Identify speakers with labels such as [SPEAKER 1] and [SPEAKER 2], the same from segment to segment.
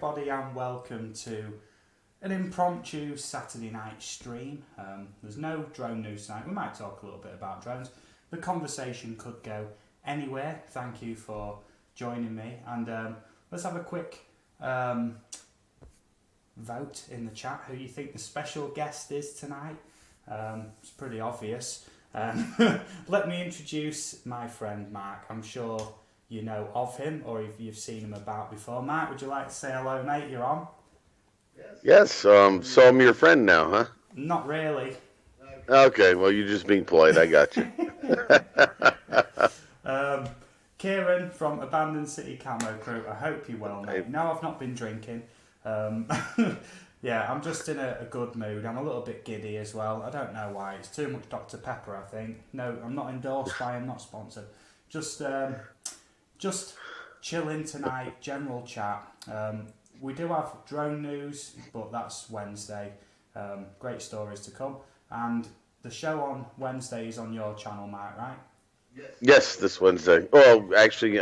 [SPEAKER 1] everybody and welcome to an impromptu Saturday night stream. There's no drone news tonight. We might talk a little bit about drones. The conversation could go anywhere. Thank you for joining me. And let's have a quick vote in the chat who you think the special guest is tonight. It's pretty obvious. Let me introduce my friend Mark. I'm sure you know of him or if you've seen him about before. Mark, would you like to say hello, mate? You're on?
[SPEAKER 2] Yes, so I'm your friend now, huh?
[SPEAKER 1] Not really.
[SPEAKER 2] Okay, well, you're just being polite. I got you.
[SPEAKER 1] Kieran from Abandoned City Camo Crew. I hope you're well, mate. No, I've not been drinking. Yeah, I'm just in a good mood. I'm a little bit giddy as well. I don't know why. It's too much Dr. Pepper, I think. No, I'm not endorsed by him, not sponsored. Just chilling tonight, general chat. We do have drone news, but that's Wednesday. Great stories to come. And the show on Wednesday is on your channel, Mark, right?
[SPEAKER 2] Yes, this Wednesday. Well, actually,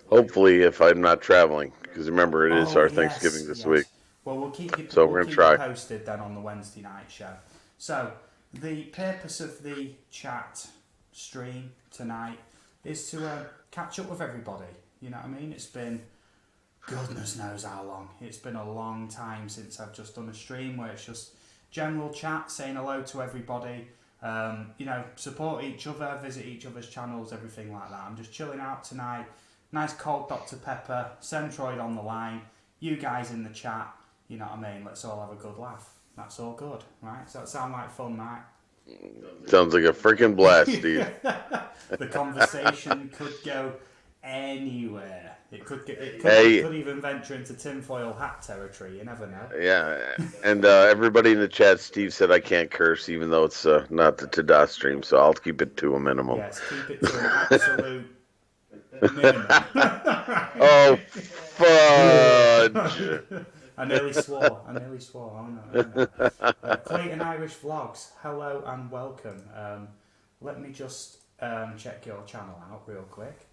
[SPEAKER 2] hopefully if I'm not traveling, because remember it is our Thanksgiving this week.
[SPEAKER 1] Well, we'll keep you,
[SPEAKER 2] so we're gonna try.
[SPEAKER 1] You posted then on the Wednesday night show. So the purpose of the chat stream tonight is to catch up with everybody. You know what I mean? It's been goodness knows how long. It's been a long time since I've just done a stream where it's just general chat, saying hello to everybody. You know, support each other, visit each other's channels, everything like that. I'm just chilling out tonight. Nice cold Dr. Pepper, Centroid on the line, you guys in the chat. You know what I mean? Let's all have a good laugh. That's all good, right? Does that sound like fun, Mike?
[SPEAKER 2] Sounds like a freaking blast, Steve.
[SPEAKER 1] The conversation could go anywhere. It could even venture into tinfoil hat territory. You never know.
[SPEAKER 2] Yeah, and everybody in the chat, Steve said I can't curse, even though it's not the Tada stream, so I'll keep it to a minimum.
[SPEAKER 1] Yes, keep it to an absolute minimum.
[SPEAKER 2] Oh, fudge!
[SPEAKER 1] I nearly swore. Oh, no. Clayton Irish Vlogs, hello and welcome. Let me just check your channel out real quick.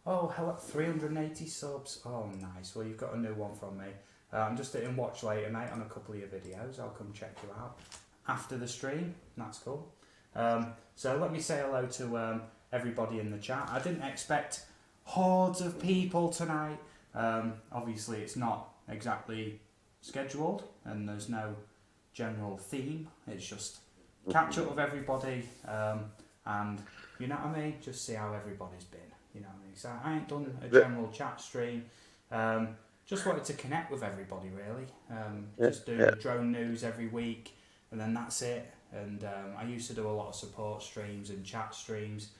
[SPEAKER 1] Oh, hello, 380 subs. Oh, nice. Well, you've got a new one from me. I'm just hitting watch later, mate, on a couple of your videos. I'll come check you out after the stream. That's cool. So let me say hello to everybody in the chat. I didn't expect hordes of people tonight. Obviously, it's not exactly scheduled and there's no general theme. It's just catch up with everybody and, you know what I mean, just see how everybody's been. You know what I mean? So I ain't done a general chat stream. Just wanted to connect with everybody, really. Just do the drone news every week, and then that's it. And I used to do a lot of support streams and chat streams.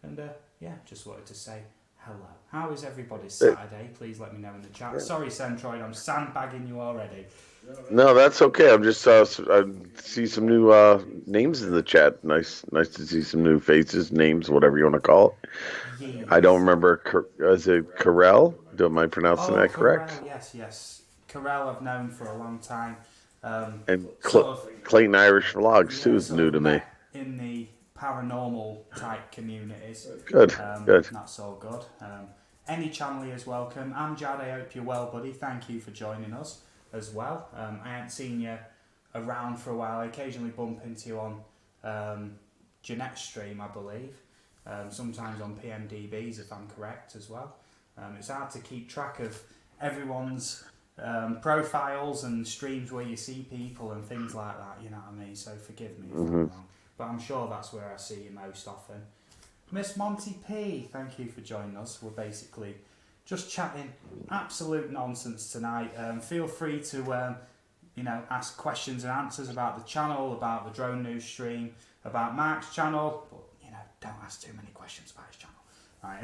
[SPEAKER 1] And yeah, just wanted to say hello. How is everybody's Saturday? Please let me know in the chat. Sorry, Centroid, I'm sandbagging you already.
[SPEAKER 2] No, that's okay. I'm just I see some new names in the chat. Nice to see some new faces, names, whatever you want to call it. Yes. I don't remember. Is it Carell? Am I pronouncing that correct?
[SPEAKER 1] Yes. Carell I've known for a long time.
[SPEAKER 2] And Clayton Irish Vlogs too is new to me.
[SPEAKER 1] In the paranormal type communities.
[SPEAKER 2] Good.
[SPEAKER 1] That's all good. Any channel is welcome. Amjad, I hope you're well, buddy. Thank you for joining us as well. I haven't seen you around for a while. I occasionally bump into you on Jeanette's stream, I believe. Sometimes on PMDBs, if I'm correct, as well. It's hard to keep track of everyone's profiles and streams where you see people and things like that, you know what I mean? So forgive me if I'm wrong. But I'm sure that's where I see you most often. Miss Monty P, thank you for joining us. We're basically just chatting absolute nonsense tonight. Feel free to ask questions and answers about the channel, about the drone news stream, about Mark's channel, but don't ask too many questions about his channel. Right?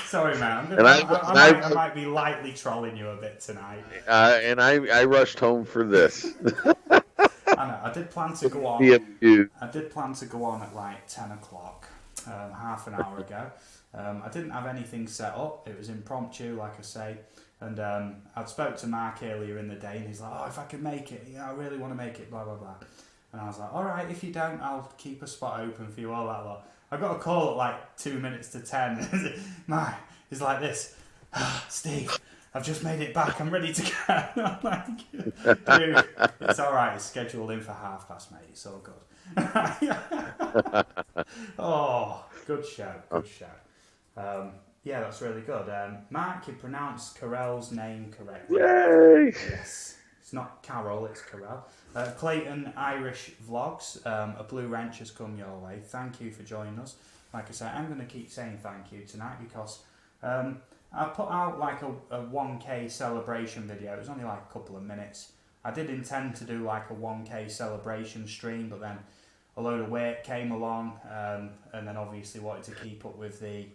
[SPEAKER 1] Sorry, man. I might be lightly trolling you a bit tonight.
[SPEAKER 2] And I rushed home for this.
[SPEAKER 1] I know. I did plan to go on. I did plan to go on at like 10 o'clock, half an hour ago. I didn't have anything set up. It was impromptu, like I say. And I'd spoke to Mark earlier in the day, and he's like, "Oh, if I can make it, I really want to make it." Blah blah blah. And I was like, "All right, if you don't, I'll keep a spot open for you." All that lot. I got a call at like 2 minutes to 10. He's like this. Steve, I've just made it back. I'm ready to go. I'm like, dude, it's all right. It's scheduled in for past, mate. It's all good. Oh, good show. Good show. Yeah, that's really good. Mark, you pronounced Carell's name correctly.
[SPEAKER 2] Yay!
[SPEAKER 1] Yes. It's not Carol, it's Carell. Clayton Irish Vlogs, a blue wrench has come your way. Thank you for joining us. Like I say, I'm going to keep saying thank you tonight because I put out like a 1K celebration video. It was only like a couple of minutes. I did intend to do like a 1K celebration stream, but then a load of work came along, and then obviously wanted to keep up with the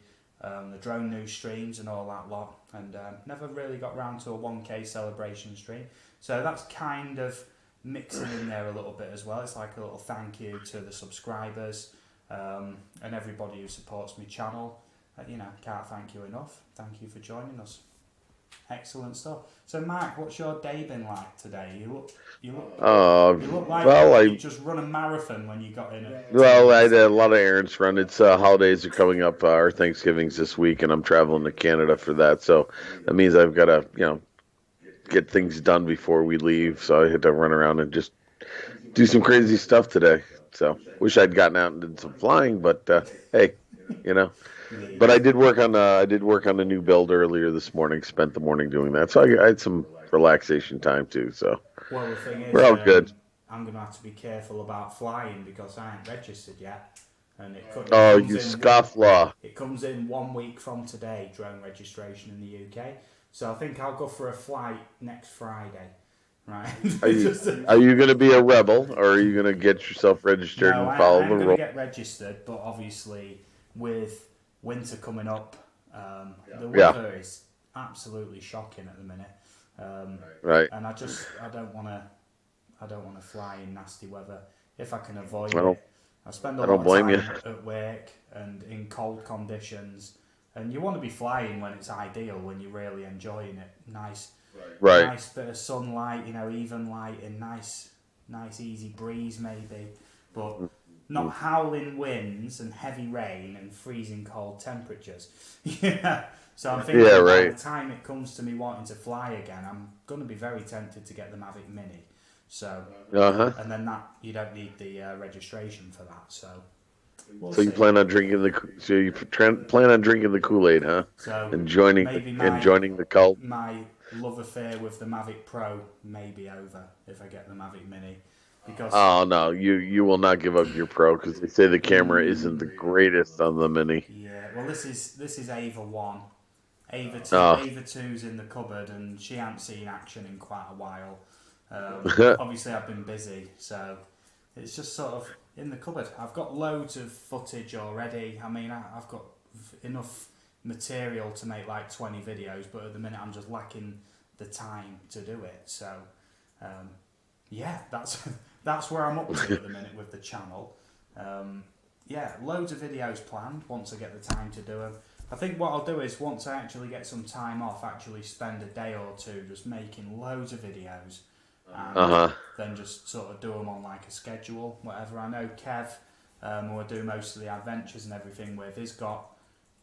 [SPEAKER 1] drone news streams and all that lot, and never really got round to a 1K celebration stream. So that's kind of mixing in there a little bit as well. It's like a little thank you to the subscribers and everybody who supports my channel. Can't thank you enough. Thank you for joining us. Excellent stuff. So, Mark, what's your day been like today? You look like you just run a marathon when you got in.
[SPEAKER 2] I had a lot of errands run. It's holidays are coming up. Our Thanksgiving's this week, and I'm traveling to Canada for that. So that means I've got to, get things done before we leave. So I had to run around and just do some crazy stuff today. So wish I'd gotten out and did some flying, but hey, But I did work on a new build earlier this morning. Spent the morning doing that, so I had some relaxation time too. So
[SPEAKER 1] well, the thing is,
[SPEAKER 2] we're all good.
[SPEAKER 1] I'm gonna have to be careful about flying because I ain't registered yet, and it comes
[SPEAKER 2] you scofflaw!
[SPEAKER 1] It comes in 1 week from today, drone registration in the UK. So I think I'll go for a flight next Friday. Right.
[SPEAKER 2] Are you going to be a rebel, or are you going to get yourself registered and follow the rules?
[SPEAKER 1] I'm going to get registered, but obviously with winter coming up, the weather is absolutely shocking at the minute.
[SPEAKER 2] Right.
[SPEAKER 1] And I don't want to fly in nasty weather if I can avoid it. I spend a lot of time at work and in cold conditions, and you want to be flying when it's ideal, when you're really enjoying it. Nice bit of sunlight, even light and nice easy breeze maybe, but not howling winds and heavy rain and freezing cold temperatures. So I'm thinking by the time it comes to me wanting to fly again, I'm going to be very tempted to get the Mavic Mini. So and then that you don't need the registration for that. So
[SPEAKER 2] you plan on drinking the Kool-Aid, huh?
[SPEAKER 1] So
[SPEAKER 2] enjoying the cult.
[SPEAKER 1] My love affair with the Mavic Pro may be over if I get the Mavic Mini. Because
[SPEAKER 2] no, you will not give up your Pro because they say the camera isn't the greatest on the Mini.
[SPEAKER 1] Yeah, well this is Ava 1. Ava 2, Ava 2's in the cupboard and she hasn't seen action in quite a while. Obviously I've been busy, so it's just sort of in the cupboard. I've got loads of footage already. I mean, I've got enough material to make like 20 videos, but at the minute I'm just lacking the time to do it. So that's where I'm up to at the minute with the channel. Loads of videos planned once I get the time to do them. I think what I'll do is once I actually get some time off, actually spend a day or two just making loads of videos and then just sort of do them on like a schedule, whatever. I know Kev, who I do most of the adventures and everything with, he's got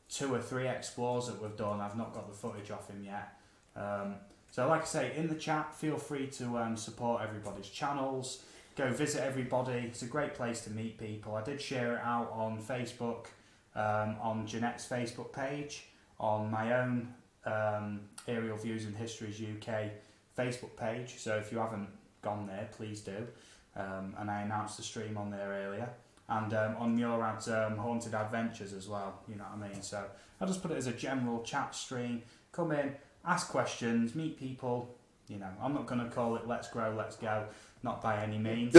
[SPEAKER 1] 2 or 3 explores that we've done. I've not got the footage off him yet. So like I say, in the chat, feel free to support everybody's channels. Go visit everybody. It's a great place to meet people. I did share it out on Facebook, on Jeanette's Facebook page, on my own Aerial Views and Histories UK Facebook page. So if you haven't gone there, please do. And I announced the stream on there earlier. And on Murad's Haunted Adventures as well, you know what I mean? So I just put it as a general chat stream. Come in, ask questions, meet people. I'm not going to call it Let's Grow, Let's Go, not by any means.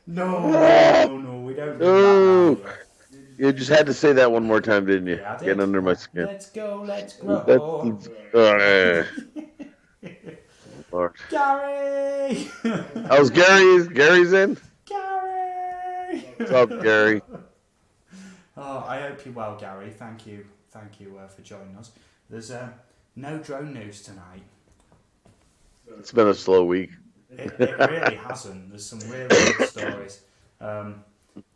[SPEAKER 1] No, we don't do that.
[SPEAKER 2] You just had to say that one more time, didn't you?
[SPEAKER 1] Yeah, I did.
[SPEAKER 2] Get under my skin.
[SPEAKER 1] Let's go, let's grow.
[SPEAKER 2] Lord.
[SPEAKER 1] Gary!
[SPEAKER 2] How's Gary? Gary's in?
[SPEAKER 1] Gary!
[SPEAKER 2] What's up, Gary?
[SPEAKER 1] Oh, I hope you're well, Gary. Thank you for joining us. There's no drone news tonight.
[SPEAKER 2] It's been a slow week.
[SPEAKER 1] It really hasn't. There's some really good stories.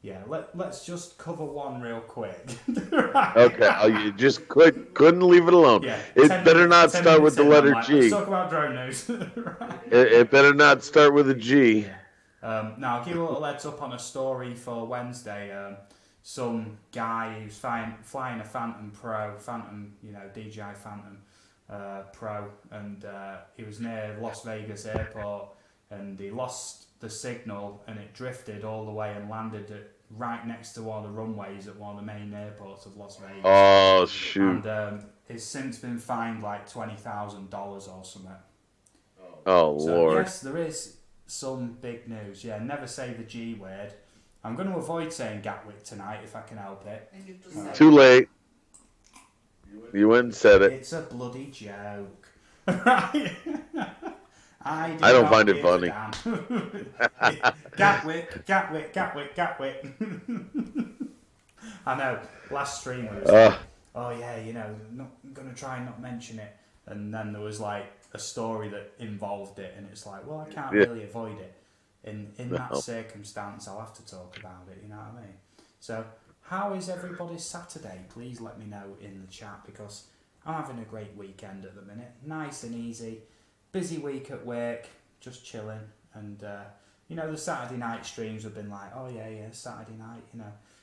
[SPEAKER 1] Yeah, let's just cover one real quick. Right.
[SPEAKER 2] Okay, you just couldn't leave it alone.
[SPEAKER 1] Yeah,
[SPEAKER 2] It better not
[SPEAKER 1] 10
[SPEAKER 2] start with
[SPEAKER 1] minutes
[SPEAKER 2] the
[SPEAKER 1] in, I'm
[SPEAKER 2] letter
[SPEAKER 1] like, let's
[SPEAKER 2] G.
[SPEAKER 1] talk about drone news. Right.
[SPEAKER 2] It better not start with a G.
[SPEAKER 1] Yeah. Now, I'll give you a little heads up on a story for Wednesday. Some guy who's flying a Phantom Pro, DJI Phantom Pro, and he was near Las Vegas airport, and he lost the signal, and it drifted all the way and landed right next to one of the runways at one of the main airports of Las Vegas.
[SPEAKER 2] Oh shoot!
[SPEAKER 1] And it's since been fined like $20,000 or something.
[SPEAKER 2] Oh
[SPEAKER 1] So
[SPEAKER 2] Lord!
[SPEAKER 1] yes, there is some big news. Yeah, never say the G word. I'm going to avoid saying Gatwick tonight if I can help it.
[SPEAKER 2] Too late. You went and said it.
[SPEAKER 1] It's a bloody joke. Right? I
[SPEAKER 2] don't find it funny.
[SPEAKER 1] Gatwick. I know. Last stream was like, oh yeah, not going to try and not mention it. And then there was like a story that involved it, and it's like, well, I can't really avoid it. In that circumstance, I'll have to talk about it, you know what I mean? So, how is everybody's Saturday? Please let me know in the chat, because I'm having a great weekend at the minute. Nice and easy. Busy week at work, just chilling. And, the Saturday night streams have been like, oh yeah, Saturday night,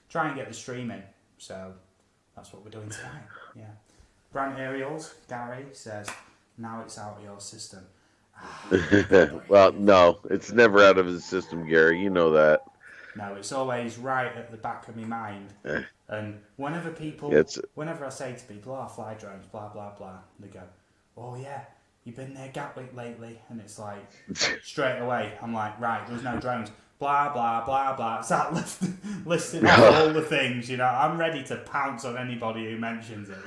[SPEAKER 1] try and get the stream in. So, that's what we're doing tonight, yeah. Brant Aerials, Gary says, now it's out of your system.
[SPEAKER 2] Well, no, it's never out of his system, Gary. You know that.
[SPEAKER 1] No, it's always right at the back of my mind. And whenever I say to people, oh, fly drones, blah, blah, blah, they go, oh yeah, you've been near Gatwick lately? And it's like, straight away, I'm like, right, there's no drones. Blah, blah, blah, blah. Start listing off all the things, I'm ready to pounce on anybody who mentions it,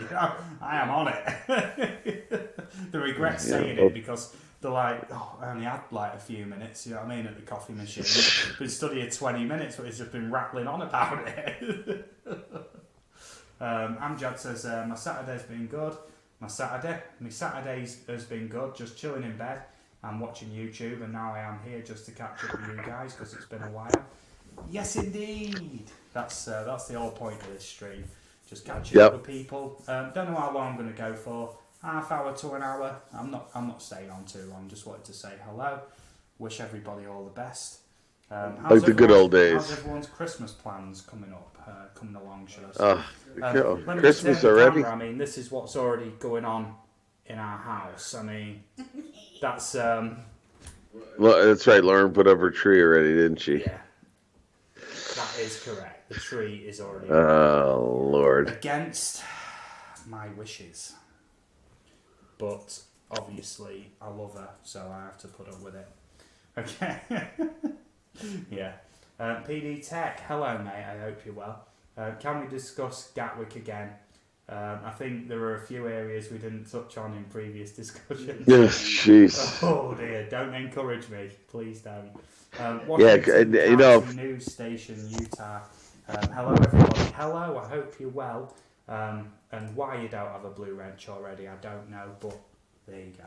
[SPEAKER 1] I am on it. They regret saying it because they're like, oh, I only had like a few minutes, you know what I mean, at the coffee machine. Been studying 20 minutes, but he's just been rattling on about it. Amjad says, my Saturday's been good. My Saturdays has been good, just chilling in bed and watching YouTube, and now I am here just to catch up with you guys because it's been a while. Yes, indeed. That's the whole point of this stream. Just catching up with people. Don't know how long I'm going to go for. Half hour to an hour. I'm not staying on too long. Just wanted to say hello. Wish everybody all the best.
[SPEAKER 2] Like the good old days.
[SPEAKER 1] How's everyone's Christmas plans coming along, should I say?
[SPEAKER 2] Christmas already?
[SPEAKER 1] Camera, I mean, this is what's already going on in our house. I mean, that's...
[SPEAKER 2] Well, that's right. Lauren put up her tree already, didn't she?
[SPEAKER 1] Yeah. That is correct. The tree is already...
[SPEAKER 2] Oh, Lord.
[SPEAKER 1] Against my wishes. But, obviously, I love her, so I have to put up with it. Okay. Yeah. PD Tech, hello, mate. I hope you're well. Can we discuss Gatwick again? I think there were a few areas we didn't touch on in previous discussions.
[SPEAKER 2] Yes, jeez.
[SPEAKER 1] Oh dear, don't encourage me. Please don't. News station, Utah. Hello, everybody. Hello, I hope you're well. And why you don't have a blue wrench already, I don't know, but there you go.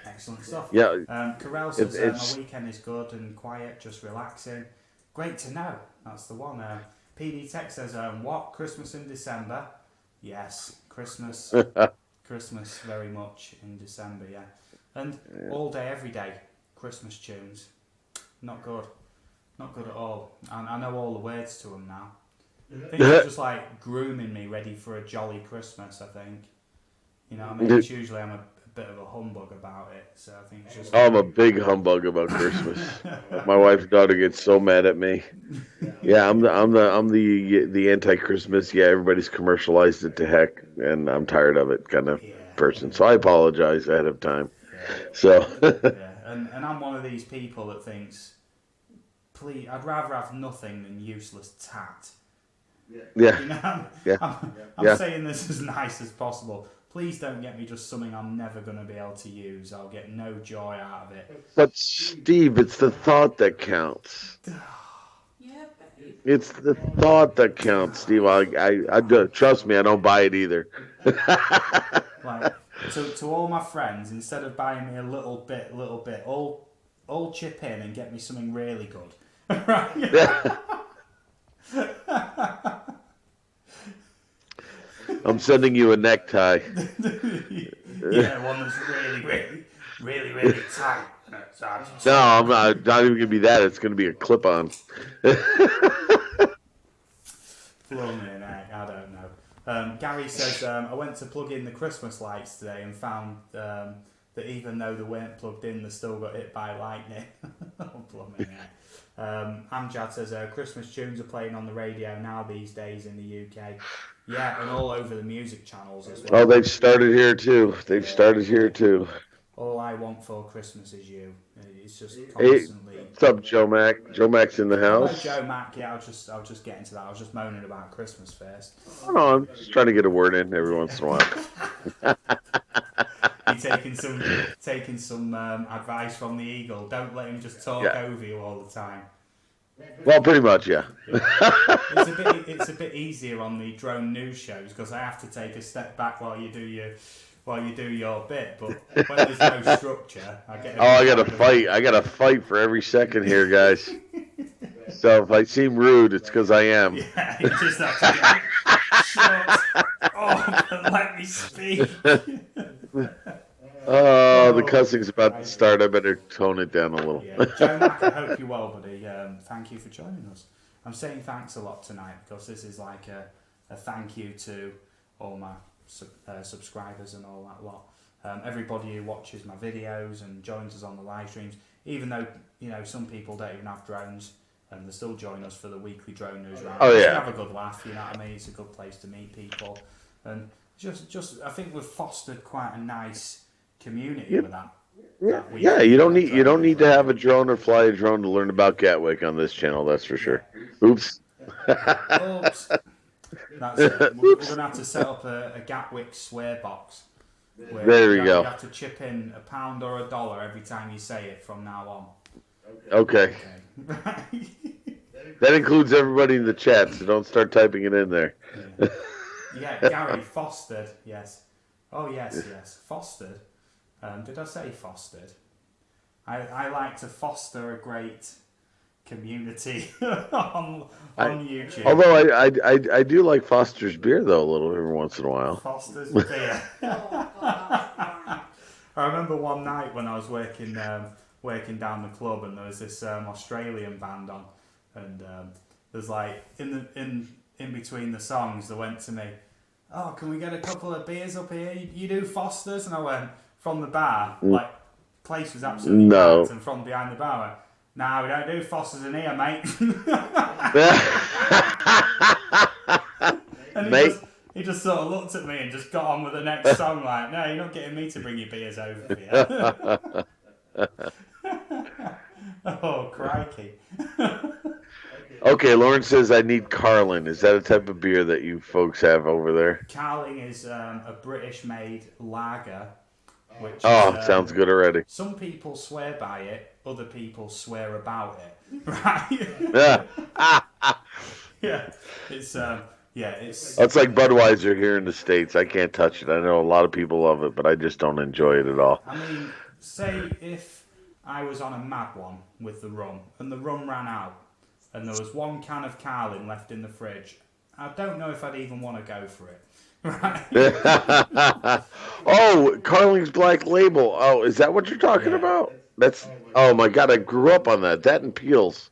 [SPEAKER 1] Excellent stuff.
[SPEAKER 2] Yeah.
[SPEAKER 1] Corral says, my weekend is good and quiet, just relaxing. Great to know. That's the one. PD Tech says, what? Christmas in December? Yes, Christmas very much in December, yeah. And all day, every day, Christmas tunes. Not good. Not good at all. And I know all the words to them now. I think it's just like grooming me ready for a jolly Christmas, I think. You know what I mean? It's usually I'm a bit of a humbug about it, so I think it's just...
[SPEAKER 2] I'm a big humbug about Christmas. My wife's daughter gets so mad at me. Yeah, I'm the anti-Christmas. Yeah, everybody's commercialized it to heck, and I'm tired of it kind of person. So I apologize ahead of time.
[SPEAKER 1] Yeah.
[SPEAKER 2] So
[SPEAKER 1] yeah, and I'm one of these people that thinks, please, I'd rather have nothing than useless tat.
[SPEAKER 2] Yeah.
[SPEAKER 1] You know,
[SPEAKER 2] yeah.
[SPEAKER 1] I'm saying this as nice as possible. Please don't get me just something I'm never going to be able to use. I'll get no joy out of it.
[SPEAKER 2] But Steve, it's the thought that counts. It's the thought that counts, Steve. I trust me, I don't buy it either.
[SPEAKER 1] Like, to all my friends, instead of buying me a little bit, all chip in and get me something really good. Right?
[SPEAKER 2] I'm sending you a necktie.
[SPEAKER 1] Yeah, one that's really tight.
[SPEAKER 2] No, I'm not even gonna be that. It's gonna be a clip-on.
[SPEAKER 1] Plumbing, I don't know. Gary says, I went to plug in the Christmas lights today and found that even though they weren't plugged in, they still got hit by lightning. Oh, plumbing, Amjad says, Christmas tunes are playing on the radio now these days in the UK. Yeah, and all over the music channels as well.
[SPEAKER 2] Oh, they've started here too. They've started here too.
[SPEAKER 1] All I Want for Christmas Is You. It's just
[SPEAKER 2] Hey,
[SPEAKER 1] constantly.
[SPEAKER 2] what's up, Joe Mac? Joe Mac's in the
[SPEAKER 1] Hello,
[SPEAKER 2] house.
[SPEAKER 1] Joe Mac. Yeah, I'll just get into that. I was just moaning about Christmas first.
[SPEAKER 2] Oh, no, I'm just trying to get a word in every once in a while.
[SPEAKER 1] You taking some advice from the Eagle. Don't let him just talk over you all the time.
[SPEAKER 2] Well, pretty much, yeah.
[SPEAKER 1] It's a bit easier on the drone news shows because I have to take a step back while you do your bit. But when there's no structure, I get.
[SPEAKER 2] I gotta fight. I gotta fight for every second here, guys. So if I seem rude, it's because I am.
[SPEAKER 1] Yeah, you just have to get shut up and let me speak.
[SPEAKER 2] Oh, the cussing's about to start. I better tone it down a little.
[SPEAKER 1] Yeah. Joe Mac, I hope you're well, buddy. Thank you for joining us. I'm saying thanks a lot tonight because this is like a thank you to all my subscribers and all that lot. Everybody who watches my videos and joins us on the live streams, even though some people don't even have drones, and they still join us for the weekly drone news round.
[SPEAKER 2] Oh, yeah.
[SPEAKER 1] Just have a good laugh, you know what I mean? It's a good place to meet people, and just I think we've fostered quite a nice community with that.
[SPEAKER 2] Yeah, you don't need to have a drone or fly a drone to learn about Gatwick on this channel. That's for sure. Oops.
[SPEAKER 1] Oops. That's it. We're going to have to set up a Gatwick swear box.
[SPEAKER 2] There we go.
[SPEAKER 1] You have to chip in £1 or $1 every time you say it from now on.
[SPEAKER 2] Okay. That includes everybody in the chat, so don't start typing it in there.
[SPEAKER 1] Yeah, Gary, fostered, yes. Oh, yes, fostered. Did I say fostered? I like to foster a great community on YouTube.
[SPEAKER 2] Although I do like Foster's beer though a little every once in a while.
[SPEAKER 1] Foster's beer. I remember one night when I was working down the club and there was this Australian band on, and there's like in between the songs they went to me, oh, can we get a couple of beers up here? You do Foster's? And I went from the bar, like place was absolutely packed, and from behind the bar I went, nah, we don't do Foster's in here, mate. And he just sort of looked at me and just got on with the next song like, no, you're not getting me to bring your beers over here. Oh, crikey.
[SPEAKER 2] Okay, Lauren says I need Carling. Is that a type of beer that you folks have over there?
[SPEAKER 1] Carling is a British-made lager. Which
[SPEAKER 2] sounds good already.
[SPEAKER 1] Some people swear by it, other people swear about it. Right? Yeah. It's
[SPEAKER 2] It's like Budweiser here in the States. I can't touch it. I know a lot of people love it, but I just don't enjoy it at all.
[SPEAKER 1] I mean, say if I was on a mad one with the rum and the rum ran out and there was one can of Carling left in the fridge, I don't know if I'd even want to go for it. Right.
[SPEAKER 2] Oh, Carling's Black Label. Oh, is that what you're talking about? Oh my God, I grew up on that. That and Peels.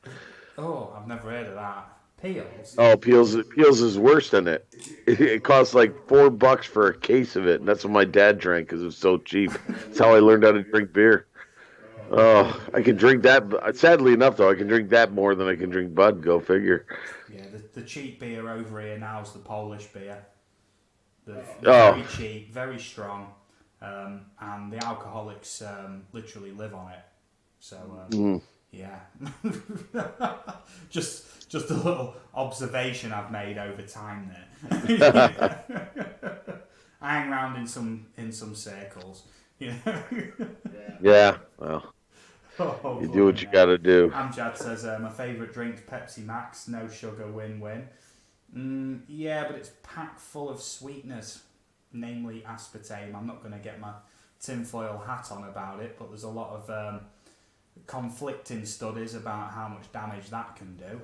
[SPEAKER 1] Oh, I've never heard of that. Peels?
[SPEAKER 2] Oh, Peels is worse than it. It costs like $4 for a case of it, and that's what my dad drank because it was so cheap. That's how I learned how to drink beer. Oh, I can drink that. Sadly enough, though, I can drink that more than I can drink Bud. Go figure.
[SPEAKER 1] Yeah, the cheap beer over here now is the Polish beer. They're very cheap, very strong, and the alcoholics literally live on it. So yeah, just a little observation I've made over time there. I hang around in some circles, you know.
[SPEAKER 2] Yeah, well, you do what you got to do.
[SPEAKER 1] Amjad says my favourite drink's Pepsi Max, no sugar, win-win. Yeah, but it's packed full of sweeteners, namely aspartame. I'm not going to get my tinfoil hat on about it, but there's a lot of conflicting studies about how much damage that can do.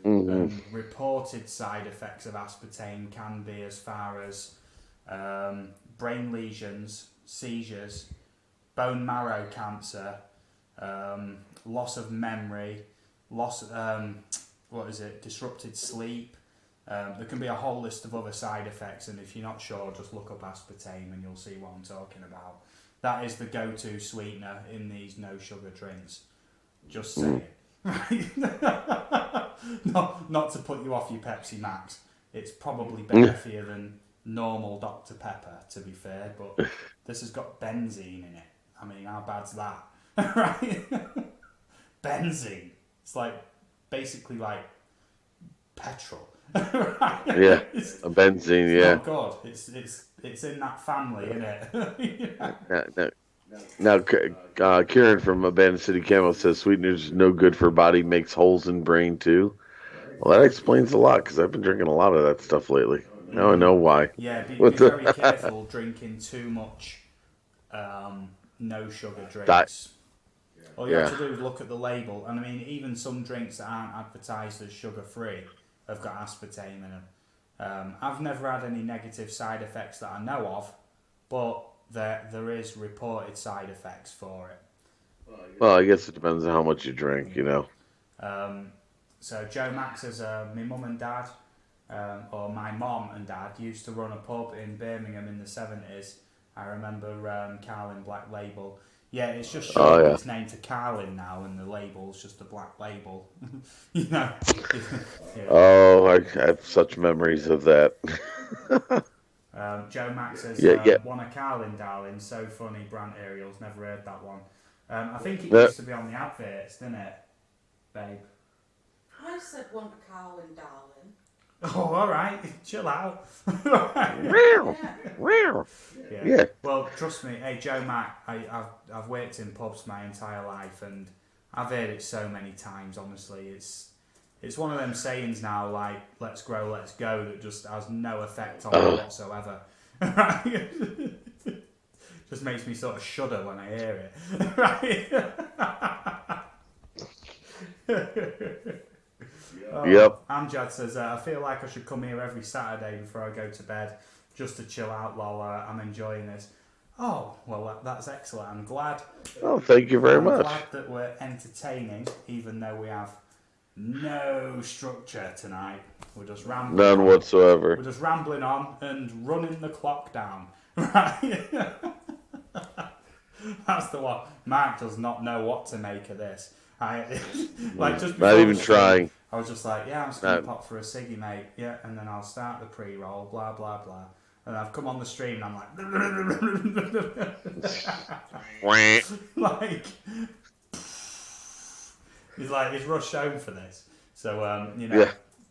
[SPEAKER 2] Mm-hmm.
[SPEAKER 1] And reported side effects of aspartame can be as far as brain lesions, seizures, bone marrow cancer, loss of memory, disrupted sleep. There can be a whole list of other side effects, and if you're not sure, just look up aspartame and you'll see what I'm talking about. That is the go-to sweetener in these no-sugar drinks. Just saying. Right? Not to put you off your Pepsi Max. It's probably better for you than normal Dr. Pepper, to be fair, but this has got benzene in it. I mean, how bad's that? Right? Benzene. It's like, basically like petrol. Right?
[SPEAKER 2] Yeah, a benzene,
[SPEAKER 1] It's
[SPEAKER 2] yeah.
[SPEAKER 1] not good. It's in that family, isn't it?
[SPEAKER 2] Now, Kieran from Abandoned City Camo says sweetener's no good for body, makes holes in brain too. Well, that explains a lot because I've been drinking a lot of that stuff lately. Now I know why.
[SPEAKER 1] Yeah, be
[SPEAKER 2] What the
[SPEAKER 1] very careful drinking too much no sugar
[SPEAKER 2] Di-
[SPEAKER 1] drinks. All you
[SPEAKER 2] Yeah.
[SPEAKER 1] have to do is look at the label, and I mean, even some drinks that aren't advertised as sugar-free have got aspartame in them. I've never had any negative side effects that I know of, but there is reported side effects for it.
[SPEAKER 2] Well, I guess it depends on how much you drink, you know.
[SPEAKER 1] So Joe Max says, my mum and dad, or my mom and dad used to run a pub in Birmingham in the 70s. I remember Carlin Black Label. Yeah, it's just shortened its name to Carlin now, and the label's just a black label. You know. Yeah.
[SPEAKER 2] Oh, I have such memories of that.
[SPEAKER 1] Joe Max says,
[SPEAKER 2] Yeah.
[SPEAKER 1] one of Carlin, darling. So funny, Brant Ariels. Never heard that one. I think it
[SPEAKER 2] Yeah.
[SPEAKER 1] used to be on the adverts, didn't it, babe?
[SPEAKER 3] I said one to Carlin, darling.
[SPEAKER 1] Oh, all right. Chill out.
[SPEAKER 2] Wow. Wow. Yeah.
[SPEAKER 1] Well, trust me. Hey, Joe Mac, I've worked in pubs my entire life, and I've heard it so many times. Honestly, it's one of them sayings now, like "Let's grow, let's go," that just has no effect on me whatsoever. Just makes me sort of shudder when I hear it. Right.
[SPEAKER 2] Yep.
[SPEAKER 1] Amjad says, I feel like I should come here every Saturday before I go to bed just to chill out while I'm enjoying this. Oh, well, that's excellent. I'm glad.
[SPEAKER 2] Oh, thank you very much.
[SPEAKER 1] I'm glad that we're entertaining, even though we have no structure tonight. We're just rambling
[SPEAKER 2] None
[SPEAKER 1] on.
[SPEAKER 2] whatsoever.
[SPEAKER 1] We're just rambling on and running the clock down. Right? That's the one. Mark does not know what to make of this. Just
[SPEAKER 2] Not even trying.
[SPEAKER 1] I was just like, yeah, I'm just going to pop for a ciggy, mate. Yeah, and then I'll start the pre-roll, blah, blah, blah. And I've come on the stream and I'm like... he's rushed home for this. So,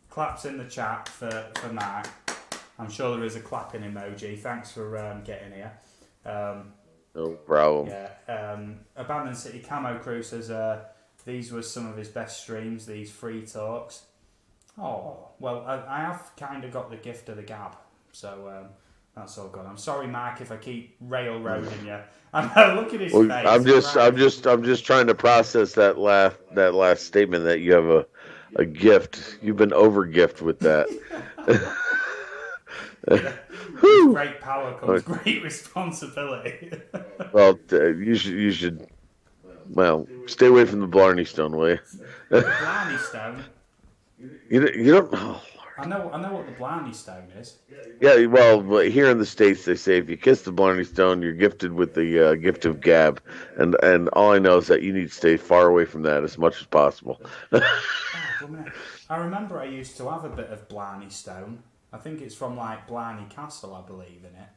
[SPEAKER 1] claps in the chat for Mark. I'm sure there is a clapping emoji. Thanks for getting here.
[SPEAKER 2] No problem.
[SPEAKER 1] Yeah. Abandoned City Camo Crew says these were some of his best streams, these free talks. Oh, well, I have kind of got the gift of the gab, so that's all good. I'm sorry, Mark, if I keep railroading you. I know, look at his face.
[SPEAKER 2] I'm just trying to process that last statement that you have a gift. You've been over gift with that.
[SPEAKER 1] With great power comes great responsibility.
[SPEAKER 2] Well, you should. Well, stay away from the Blarney Stone, will you?
[SPEAKER 1] Blarney Stone.
[SPEAKER 2] You don't. Oh,
[SPEAKER 1] I know what the Blarney Stone is.
[SPEAKER 2] yeah, well, here in the States, they say if you kiss the Blarney Stone, you're gifted with the gift of gab, and all I know is that you need to stay far away from that as much as possible.
[SPEAKER 1] I remember I used to have a bit of Blarney Stone. I think it's from like Blarney Castle, I believe, in it.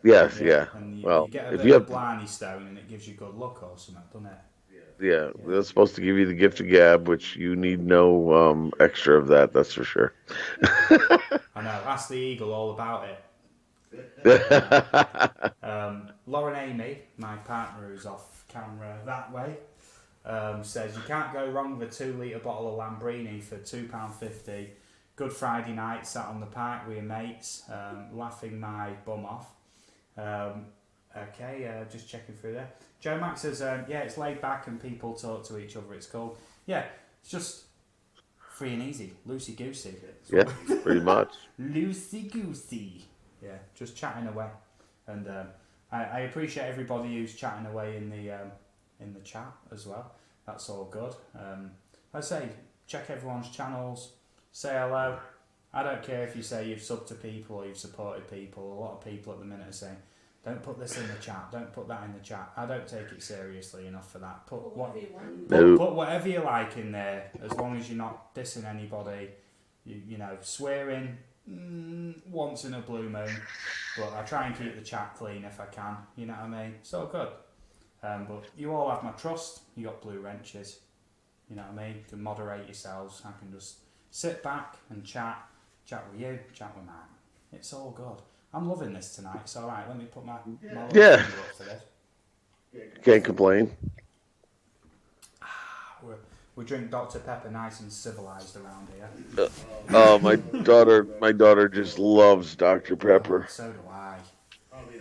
[SPEAKER 2] Yes, yeah.
[SPEAKER 1] And
[SPEAKER 2] Well,
[SPEAKER 1] you get a
[SPEAKER 2] if
[SPEAKER 1] bit
[SPEAKER 2] you
[SPEAKER 1] of
[SPEAKER 2] have
[SPEAKER 1] Blarney Stone and it gives you good luck or something, doesn't it?
[SPEAKER 2] Yeah, that's supposed to give you the gift of gab, which you need no extra of that. That's for sure.
[SPEAKER 1] I know. Ask the Eagle all about it. Lauren Amy, my partner who's off camera that way, says you can't go wrong with a 2-litre bottle of Lambrini for £2.50. Good Friday night, sat on the park with your mates, laughing my bum off. Okay, just checking through there. Joe Max says, yeah, it's laid back and people talk to each other. It's cool. Yeah, it's just free and easy, loosey goosey.
[SPEAKER 2] Yeah, pretty much.
[SPEAKER 1] Loosey goosey. Yeah, just chatting away, and I appreciate everybody who's chatting away in the chat as well. That's all good. I say check everyone's channels, say hello. I don't care if you say you've subbed to people or you've supported people. A lot of people at the minute are saying, don't put this in the chat, don't put that in the chat. I don't take it seriously enough for that. Put whatever you like in there, as long as you're not dissing anybody. You know, swearing once in a blue moon, but I try and keep the chat clean if I can. You know what I mean? It's all good. But you all have my trust. You got blue wrenches. You know what I mean? You can moderate yourselves. I can just sit back and chat with you, chat with Matt. It's all good. I'm loving this tonight. It's all right. Let me put my little finger up for this.
[SPEAKER 2] Can't complain.
[SPEAKER 1] We drink Dr. Pepper nice and civilized around here.
[SPEAKER 2] Oh, my daughter just loves Dr. Pepper.
[SPEAKER 1] So do I.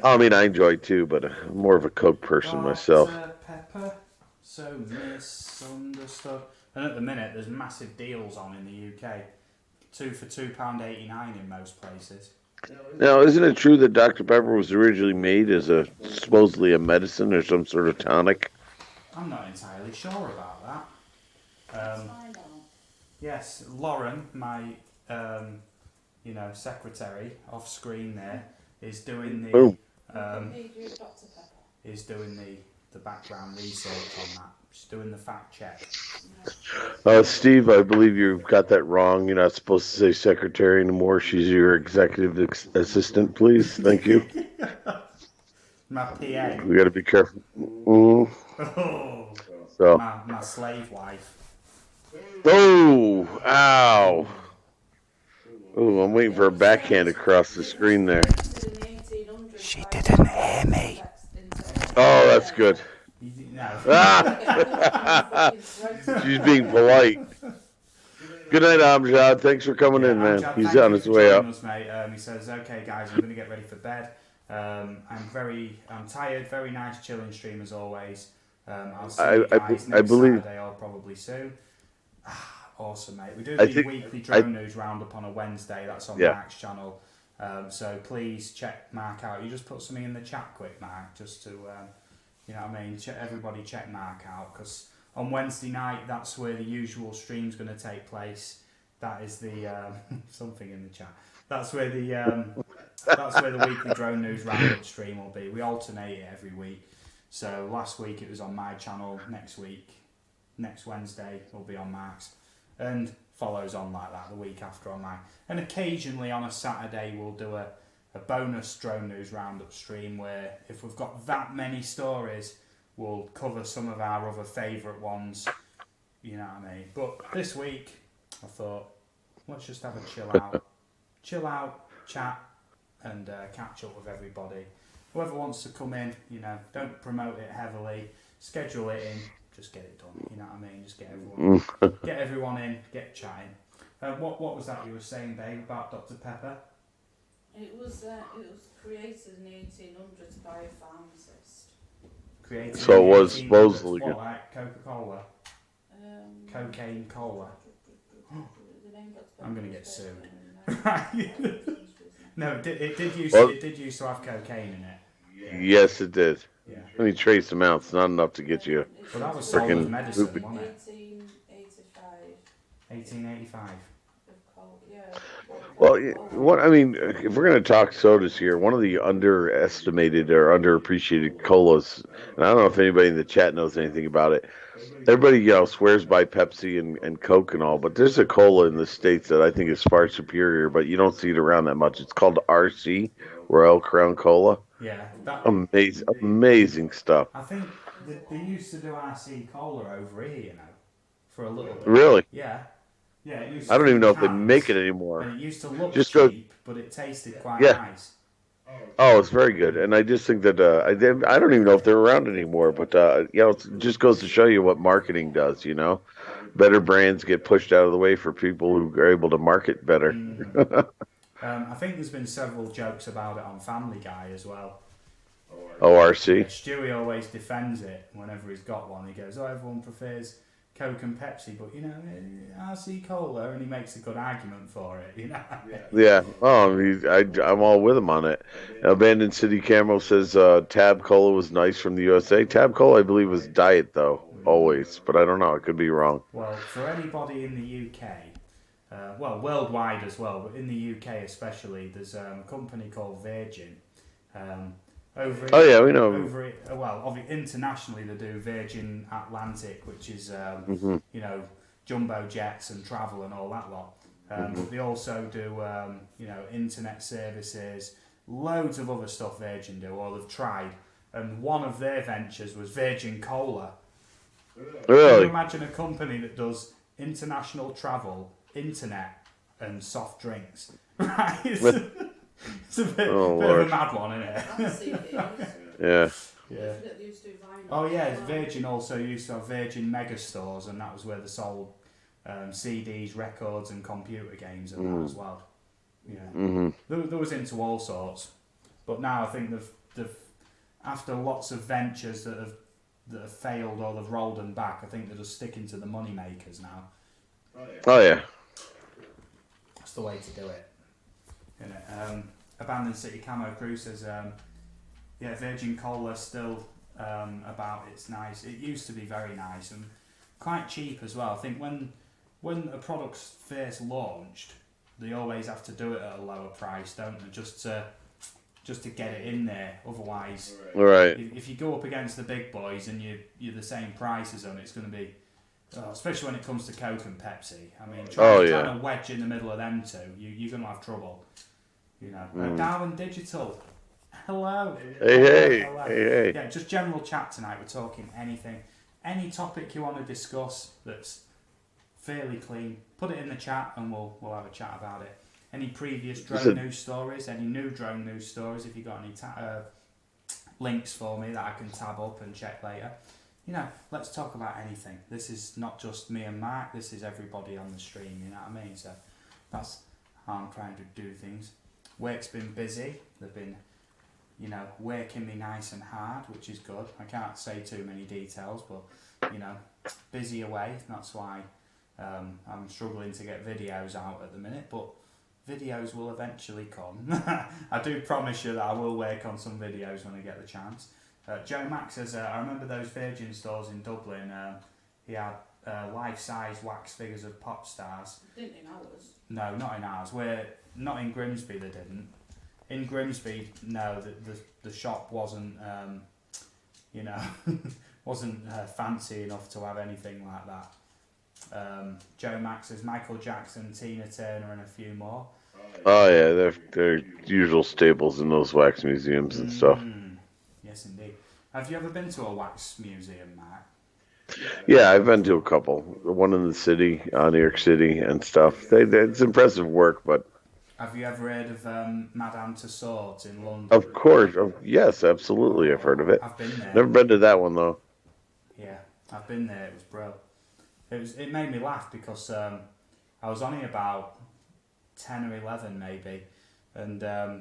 [SPEAKER 2] I mean, I enjoy it too, but I'm more of a Coke person myself.
[SPEAKER 1] Dr. Pepper, so misunderstood. And at the minute, there's massive deals on in the UK. 2 for £2.89 in most places.
[SPEAKER 2] Now, isn't it true that Dr. Pepper was originally made as supposedly a medicine or some sort of tonic?
[SPEAKER 1] I'm not entirely sure about that. Yes, Lauren, my secretary off screen there, is doing the the background research on that. She's doing the fact check.
[SPEAKER 2] Steve, I believe you've got that wrong. You're not supposed to say secretary anymore. She's your executive assistant, please. Thank you.
[SPEAKER 1] My PA.
[SPEAKER 2] We got to be careful.
[SPEAKER 1] Oh,
[SPEAKER 2] So.
[SPEAKER 1] My slave wife.
[SPEAKER 2] Oh, ow. Oh, I'm waiting for a backhand across the screen there.
[SPEAKER 1] She didn't hear me.
[SPEAKER 2] Oh, that's good.
[SPEAKER 1] No.
[SPEAKER 2] Ah! She's being polite. Good night, Amjad. Thanks for coming in, man.
[SPEAKER 1] Amjad,
[SPEAKER 2] He's on his way up.
[SPEAKER 1] Us, mate. He says, okay, guys, I'm going to get ready for bed. I'm tired. Very nice chilling stream as always. I'll see you guys next Saturday or probably soon. Awesome, mate. We do the weekly drone news roundup on a Wednesday. That's on Mark's channel. So please check Mark out. You just put something in the chat quick, Mark, just to, you know what I mean? Everybody check Mark out, because on Wednesday night, that's where the usual stream's going to take place. That is the, something in the chat. That's where the weekly drone news roundup stream will be. We alternate it every week. So last week it was on my channel. Next Wednesday will be on Mark's, and follows on like that the week after on mine. And occasionally on a Saturday we'll do a bonus drone news roundup stream where if we've got that many stories, we'll cover some of our other favourite ones. You know what I mean? But this week I thought, let's just have a chill out, chat, and catch up with everybody. Whoever wants to come in, you know, don't promote it heavily, schedule it in, just get it done. You know what I mean? Just get everyone in, get chatting. What was that you were saying, Dave, about Dr. Pepper?
[SPEAKER 3] It was created in the 1800s by a pharmacist.
[SPEAKER 1] Created
[SPEAKER 2] so
[SPEAKER 1] in
[SPEAKER 2] it was
[SPEAKER 1] 1800s.
[SPEAKER 2] supposedly
[SPEAKER 1] what, like Coca-Cola? Cocaine cola. I'm gonna get sued. No, it did used to have cocaine in it.
[SPEAKER 2] Yes, it did.
[SPEAKER 1] Yeah.
[SPEAKER 2] Any trace amounts, not enough to get you.
[SPEAKER 1] Well, that was sold as medicine,
[SPEAKER 2] loopy.
[SPEAKER 1] wasn't it? 1885.
[SPEAKER 2] Well, what I mean, if we're going to talk sodas here, one of the underestimated or underappreciated colas, and I don't know if anybody in the chat knows anything about it. Everybody, swears by Pepsi and Coke and all, but there's a cola in the States that I think is far superior, but you don't see it around that much. It's called RC, Royal Crown Cola.
[SPEAKER 1] Yeah.
[SPEAKER 2] Amazing stuff.
[SPEAKER 1] I think they used to do RC Cola over here, you know, for a little bit.
[SPEAKER 2] Really?
[SPEAKER 1] Yeah. Yeah, it used
[SPEAKER 2] I don't even know if they
[SPEAKER 1] cans,
[SPEAKER 2] make it anymore.
[SPEAKER 1] And it used to look
[SPEAKER 2] Just
[SPEAKER 1] cheap, but it tasted quite nice.
[SPEAKER 2] Oh, it's very good, and I just think that I don't even know if they're around anymore. But it just goes to show you what marketing does. You know, better brands get pushed out of the way for people who are able to market better.
[SPEAKER 1] I think there's been several jokes about it on Family Guy as well.
[SPEAKER 2] ORC.
[SPEAKER 1] Yeah, Stewie always defends it whenever he's got one. He goes, "Oh, everyone prefers Coke and Pepsi, but RC Cola," and he makes a good argument for it.
[SPEAKER 2] Yeah. Oh, I'm all with him on it. Abandoned City Camo says Tab Cola was nice from the USA. Tab Cola, I believe, was diet though, always, but I don't know. I could be wrong.
[SPEAKER 1] Well, for anybody in the UK, well, worldwide as well, but in the UK especially, there's a company called Virgin.
[SPEAKER 2] Oh yeah, we know.
[SPEAKER 1] Internationally they do Virgin Atlantic, which is
[SPEAKER 2] Hmm.
[SPEAKER 1] jumbo jets and travel and all that lot. But they also do internet services, loads of other stuff Virgin do, or they've tried. And one of their ventures was Virgin Cola. Can you
[SPEAKER 2] Really?
[SPEAKER 1] imagine a company that does international travel, internet, and soft drinks? Right? It's a bit of a mad one, isn't it?
[SPEAKER 3] I've seen it.
[SPEAKER 2] Yeah.
[SPEAKER 1] Yeah.
[SPEAKER 3] They used to do vinyl.
[SPEAKER 1] Oh yeah, Virgin also used to have Virgin Mega Stores, and that was where they sold CDs, records, and computer games and that as well. Yeah, there was into all sorts, but now I think they've after lots of ventures that have failed or they've rolled them back. I think they're just sticking to the money makers now.
[SPEAKER 2] Oh yeah.
[SPEAKER 1] That's the way to do it. Abandoned City Camo Crew says, Virgin Cola still about it's nice. It used to be very nice and quite cheap as well. I think when a product's first launched, they always have to do it at a lower price, don't they? Just to get it in there. Otherwise,
[SPEAKER 2] Right.
[SPEAKER 1] if you go up against the big boys and you're the same price as them, it's going to be, especially when it comes to Coke and Pepsi. I mean, trying to wedge in the middle of them two, you're going to have trouble. Darwin Digital. Hello.
[SPEAKER 2] Hey.
[SPEAKER 1] Yeah, just general chat tonight. We're talking anything, any topic you want to discuss that's fairly clean. Put it in the chat and we'll have a chat about it. Any previous drone news stories? Any new drone news stories? If you got any links for me that I can tab up and check later. Let's talk about anything. This is not just me and Mark. This is everybody on the stream. You know what I mean? So that's how I'm trying to do things. Work's been busy. They've been, working me nice and hard, which is good. I can't say too many details, but, busy away. That's why I'm struggling to get videos out at the minute, but videos will eventually come. I do promise you that I will work on some videos when I get the chance. Joe Mack says, I remember those Virgin stores in Dublin. He had life-size wax figures of pop stars.
[SPEAKER 3] Didn't in ours.
[SPEAKER 1] No, not in ours. Not in Grimsby, they didn't. In Grimsby, no, the shop wasn't, wasn't fancy enough to have anything like that. Joe Max says Michael Jackson, Tina Turner, and a few more.
[SPEAKER 2] Oh yeah, they're usual staples in those wax museums and stuff.
[SPEAKER 1] Yes, indeed. Have you ever been to a wax museum, Matt?
[SPEAKER 2] Yeah, I've been to a couple. One in the city, New York City, and stuff. It's impressive work, but.
[SPEAKER 1] Have you ever heard of Madame Tussauds in London?
[SPEAKER 2] Of course, yes, absolutely. I've heard of it.
[SPEAKER 1] I've been there.
[SPEAKER 2] Never been to that one though.
[SPEAKER 1] Yeah, I've been there. It was bro. It made me laugh because I was only about 10 or 11 maybe, and I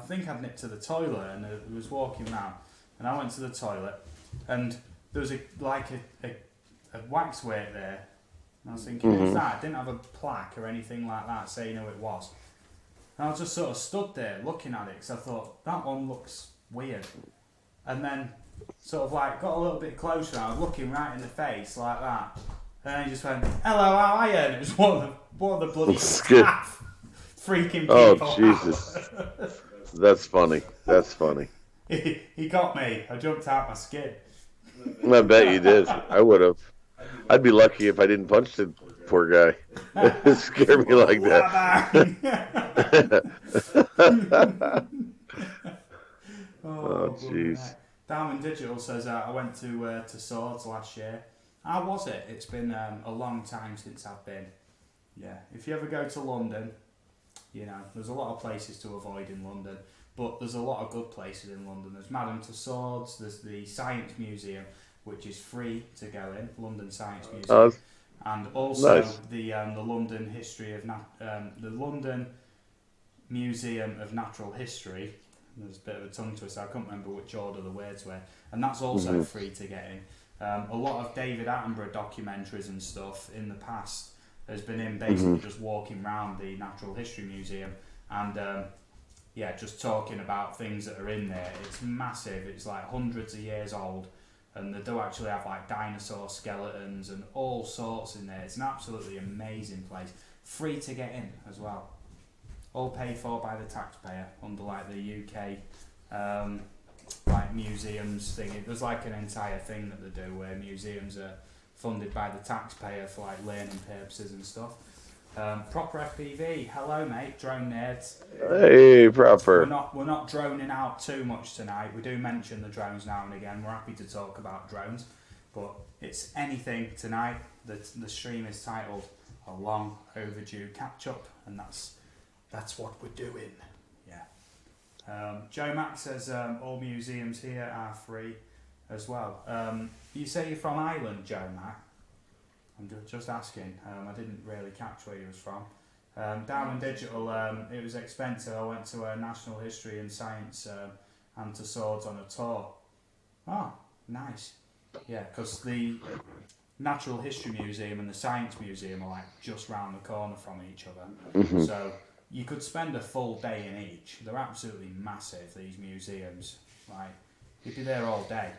[SPEAKER 1] think I'd nipped to the toilet and I was walking around, and I went to the toilet, and there was a waxwork there. And I was thinking, who's that? It didn't have a plaque or anything like that saying who it was. And I just sort of stood there looking at it because I thought, that one looks weird. And then sort of got a little bit closer and I was looking right in the face like that. And then he just went, "Hello, how are you?" And it was one of the bloody staff freaking people out.
[SPEAKER 2] Jesus. That's funny.
[SPEAKER 1] He got me. I jumped out my skin.
[SPEAKER 2] I bet you did. I would have. I'd be lucky if I didn't punch the poor guy. It scared me like that. Oh, jeez.
[SPEAKER 1] Diamond Digital says, I went to Swords last year. How was it? It's been a long time since I've been. Yeah, if you ever go to London, there's a lot of places to avoid in London, but there's a lot of good places in London. There's Madame Tussauds, there's the Science Museum, which is free to go in, London Science Museum, and also the London History of the London Museum of Natural History, There's a bit of a tongue twister. I couldn't remember which order the words were, and that's also free to get in. A lot of David Attenborough documentaries and stuff in the past has been in basically just walking around the Natural History Museum and just talking about things that are in there. It's massive. It's like hundreds of years old, and they do actually have like dinosaur skeletons and all sorts in there. It's an absolutely amazing place. Free to get in as well. All paid for by the taxpayer under like the UK like museums thing. There's like an entire thing that they do where museums are funded by the taxpayer for like learning purposes and stuff. Proper FPV, hello mate, drone nerds.
[SPEAKER 2] Hey, Proper.
[SPEAKER 1] We're not droning out too much tonight. We do mention the drones now and again. We're happy to talk about drones, but it's anything tonight. The stream is titled A Long Overdue Catchup, and that's what we're doing. Yeah. Joe Mack says all museums here are free as well. You say you're from Ireland, Joe Mack? I'm just asking. I didn't really catch where you was from. Darwin Digital, it was expensive. I went to a National History and Science and to Swords on a tour. Oh, nice. Yeah, because the Natural History Museum and the Science Museum are like just round the corner from each other. So you could spend a full day in each. They're absolutely massive, these museums. Like, you'd be there all day.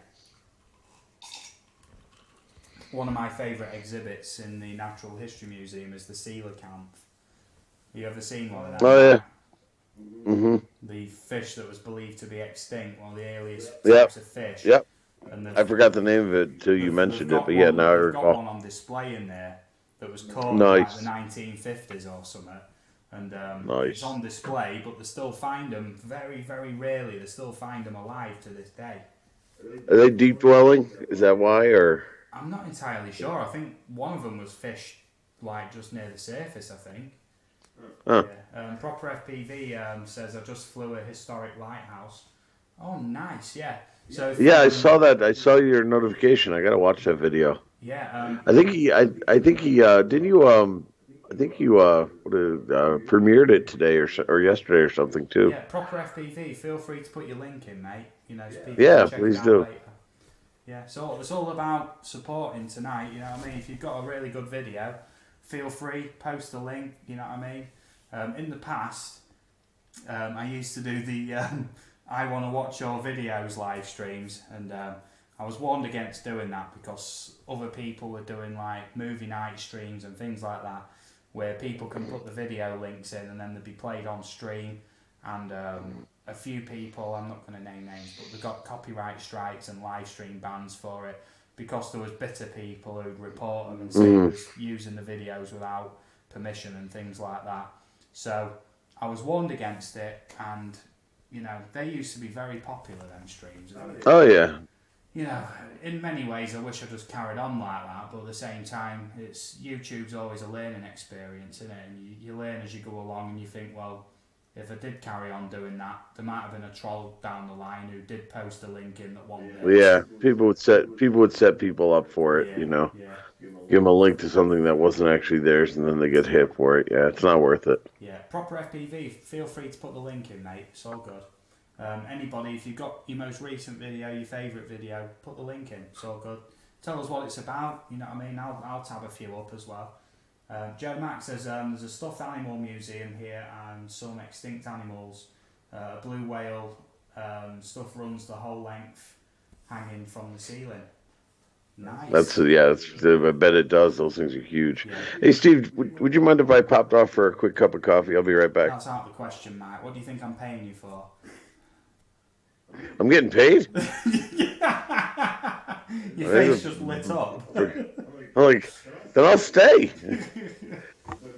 [SPEAKER 1] One of my favourite exhibits in the Natural History Museum is the coelacanth. You ever seen one of them?
[SPEAKER 2] Oh, yeah.
[SPEAKER 1] The fish that was believed to be extinct, one of the earliest types of fish.
[SPEAKER 2] Yep.
[SPEAKER 1] And
[SPEAKER 2] I forgot the name of it until you mentioned it, but yeah, now I recall.
[SPEAKER 1] They've got one on display in there that was caught in like the 1950s or something. And it's on display, but they still find them very, very rarely. They still find them alive to this day.
[SPEAKER 2] Are they deep dwelling? Is that why, or?
[SPEAKER 1] I'm not entirely sure. I think one of them was fished like just near the surface, I think.
[SPEAKER 2] Huh.
[SPEAKER 1] Yeah. Proper FPV says I just flew a historic lighthouse. Oh, nice. Yeah. So
[SPEAKER 2] Yeah, I saw that. I saw your notification. I gotta watch that video.
[SPEAKER 1] Yeah.
[SPEAKER 2] I think he didn't you I think you premiered it today or yesterday or something too.
[SPEAKER 1] Yeah, Proper FPV. Feel free to put your link in, mate. You know, so people
[SPEAKER 2] Yeah,
[SPEAKER 1] can check
[SPEAKER 2] please
[SPEAKER 1] it out
[SPEAKER 2] do.
[SPEAKER 1] later. Yeah, so it's all about supporting tonight. You know what I mean? If you've got a really good video, feel free, post a link. You know what I mean? In the past, I used to do the I want to watch your videos live streams, and I was warned against doing that because other people were doing like movie night streams and things like that, where people can put the video links in and then they'd be played on stream, and a few people, I'm not going to name names, but they got copyright strikes and live stream bans for it because there was bitter people who'd report them and say they was using the videos without permission and things like that. So I was warned against it, and you know, they used to be very popular, them streams.
[SPEAKER 2] Oh yeah.
[SPEAKER 1] You know, in many ways I wish I just carried on like that, but at the same time, YouTube's always a learning experience, isn't it? And you learn as you go along, and you think, well, if I did carry on doing that, there might have been a troll down the line who did post a link in that one day.
[SPEAKER 2] Yeah, people would set people up for it, you know.
[SPEAKER 1] Yeah.
[SPEAKER 2] Give them a link to something that wasn't actually theirs, and then they get hit for it. Yeah, it's not worth it.
[SPEAKER 1] Yeah, Proper FPV, feel free to put the link in, mate. It's all good. Anybody, if you've got your most recent video, your favourite video, put the link in. It's all good. Tell us what it's about, you know what I mean? I'll tab a few up as well. Joe Mack says there's a stuffed animal museum here and some extinct animals. A blue whale, stuff runs the whole length, hanging from the ceiling. Nice.
[SPEAKER 2] I bet it does. Those things are huge. Yeah. Hey, Steve, would you mind if I popped off for a quick cup of coffee? I'll be right back.
[SPEAKER 1] That's out of the question, Matt. What do you think I'm paying you for?
[SPEAKER 2] I'm getting paid?
[SPEAKER 1] Your face just lit up.
[SPEAKER 2] I'm like, then I'll stay.